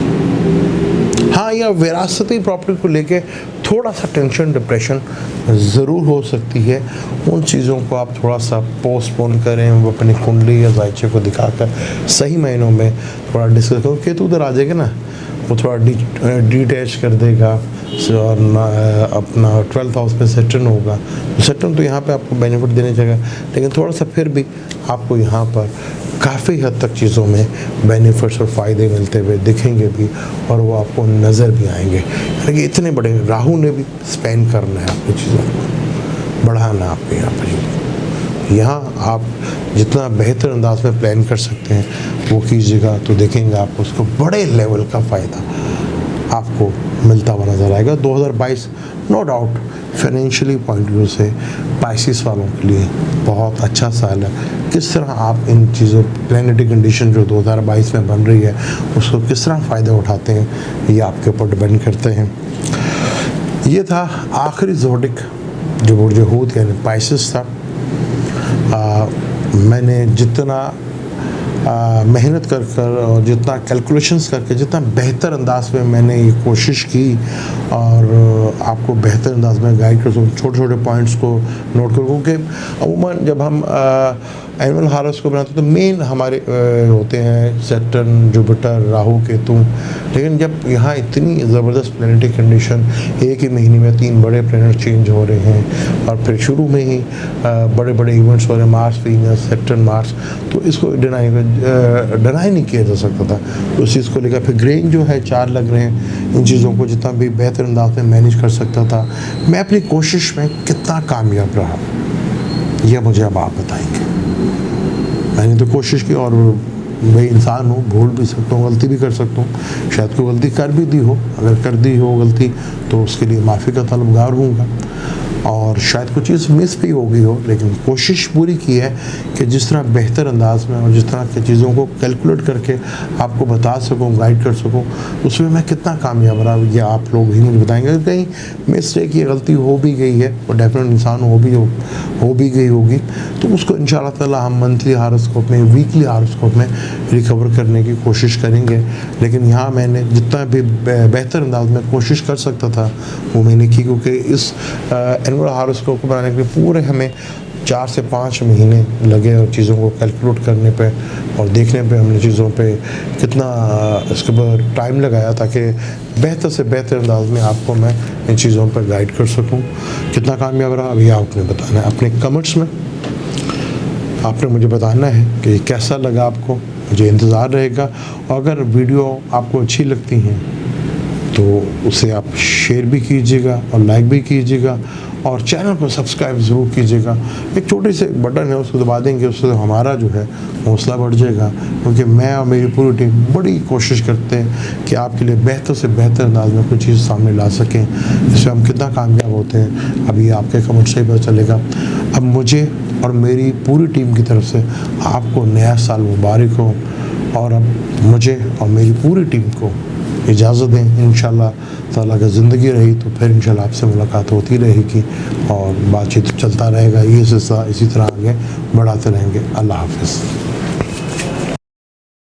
हाँ, यह विरासती प्रॉपर्टी को लेके थोड़ा सा टेंशन, डिप्रेशन ज़रूर हो सकती है। उन चीज़ों को आप थोड़ा सा पोस्टपोन करें, वो अपनी कुंडली या जायचे को दिखाकर सही महीनों में थोड़ा डिस्कस करो। केतु उधर आ जाएगा ना, वो थोड़ा डिटैच कर देगा और अपना 12th हाउस में सैटर्न होगा। सैटर्न तो यहाँ पे आपको बेनिफिट देने चाहिए, लेकिन थोड़ा सा फिर भी आपको यहाँ पर काफ़ी हद तक चीज़ों में बेनिफिट्स और फ़ायदे मिलते हुए दिखेंगे भी, और वो आपको नज़र भी आएंगे। यानी कि इतने बड़े राहु ने भी स्पेंड करना है अपनी चीज़ों को, बढ़ाना है आपके यहाँ पर। यहाँ आप जितना बेहतर अंदाज में प्लान कर सकते हैं वो कीजिएगा, तो देखेंगे आपको उसको बड़े लेवल का फ़ायदा आपको मिलता हुआ नज़र आएगा। 2022 no doubt financially point of view से पाइसिस वालों के लिए बहुत अच्छा साल है। किस तरह आप इन चीज़ों, प्लैनेटरी कंडीशन जो 2022 में बन रही है उसको किस तरह फ़ायदा उठाते हैं, ये आपके ऊपर डिपेंड करते हैं। ये था आखिरी ज़ोडिक जो बुर्ज हूत यानी पाइसिस था। मैंने जितना मेहनत कर और जितना कैलकुलेशंस करके जितना बेहतर अंदाज में मैंने ये कोशिश की और आपको बेहतर अंदाज में गाइड कर सकूँ, छोटे छोटे पॉइंट्स को नोट करूँ। क्योंकि अमूमन जब हम एनुअल हॉरोस्कोप बनाते तो मेन हमारे होते हैं सैटर्न, जुपिटर, राहु, केतु। लेकिन जब यहाँ इतनी ज़बरदस्त प्लैनेटरी कंडीशन, एक ही महीने में 3 बड़े प्लैनेट चेंज हो रहे हैं और फिर शुरू में ही बड़े बड़े इवेंट्स हो रहे हैं, मार्स, वीनस, सैटर्न, मार्स, तो इसको डिनाई नहीं किया जा सकता था। तो उस चीज़ को लेकर फिर ग्रेन जो है 4 लग रहे हैं, इन चीज़ों को जितना भी बेहतर अंदाज में मैनेज कर सकता था। मैं अपनी कोशिश में कितना कामयाब रहा यह मुझे अब आप बताएंगे। मैंने तो कोशिश की, और भाई इंसान हूँ, भूल भी सकता हूँ, गलती भी कर सकता हूँ, शायद कोई गलती कर भी दी हो। अगर कर दी हो गलती तो उसके लिए माफ़ी का तलबगार हूँगा, और शायद कुछ चीज़ मिस भी हो गई हो, लेकिन कोशिश पूरी की है कि जिस तरह बेहतर अंदाज में और जिस तरह की चीज़ों को कैलकुलेट करके आपको बता सकूं, गाइड कर सकूं, उसमें मैं कितना कामयाब रहा ये आप लोग ही मुझे बताएंगे। कहीं मिस्टेक या गलती हो भी गई है, और डेफिनेट इंसान हो भी गई होगी, तो उसको इंशाअल्लाह ताला हम मंथली हॉरोस्कोप में, वीकली हॉरोस्कोप में रिकवर करने की कोशिश करेंगे। लेकिन यहाँ मैंने जितना भी बेहतर अंदाज में कोशिश कर सकता था वो मैंने की, क्योंकि इस एनुअल हॉरोस्कोप को बनाने के लिए पूरे हमें 4 से 5 महीने लगे और चीज़ों को कैलकुलेट करने पे और देखने पे हमने चीज़ों पे कितना इसके बाद टाइम लगाया, ताकि बेहतर से बेहतर अंदाज में आपको मैं इन चीज़ों पर गाइड कर सकूं। कितना कामयाब रहा अभी आपने बताना है अपने कमेंट्स में। आपने मुझे बताना है कि कैसा लगा आपको, मुझे इंतज़ार रहेगा। और अगर वीडियो आपको अच्छी लगती हैं तो उसे आप शेयर भी कीजिएगा और लाइक भी कीजिएगा, और चैनल को सब्सक्राइब ज़रूर कीजिएगा। एक छोटे से बटन है उसको दबा देंगे, उससे हमारा जो है हौसला बढ़ जाएगा, क्योंकि मैं और मेरी पूरी टीम बड़ी कोशिश करते हैं कि आपके लिए बेहतर से बेहतर अंदाज में कुछ चीज़ सामने ला सकें। इसमें हम कितना कामयाब होते हैं अभी आपके कमेंट से ही पता चलेगा। अब मुझे और मेरी पूरी टीम की तरफ से आपको नया साल मुबारक हो, और अब मुझे और मेरी पूरी टीम को इजाज़त दें। इंशाअल्लाह ताला अगर ज़िंदगी रही तो फिर इंशाअल्लाह आपसे मुलाकात होती रहेगी और बातचीत चलता रहेगा। ये सिलसिला इसी तरह आगे बढ़ाते रहेंगे। अल्लाह हाफ़िज़।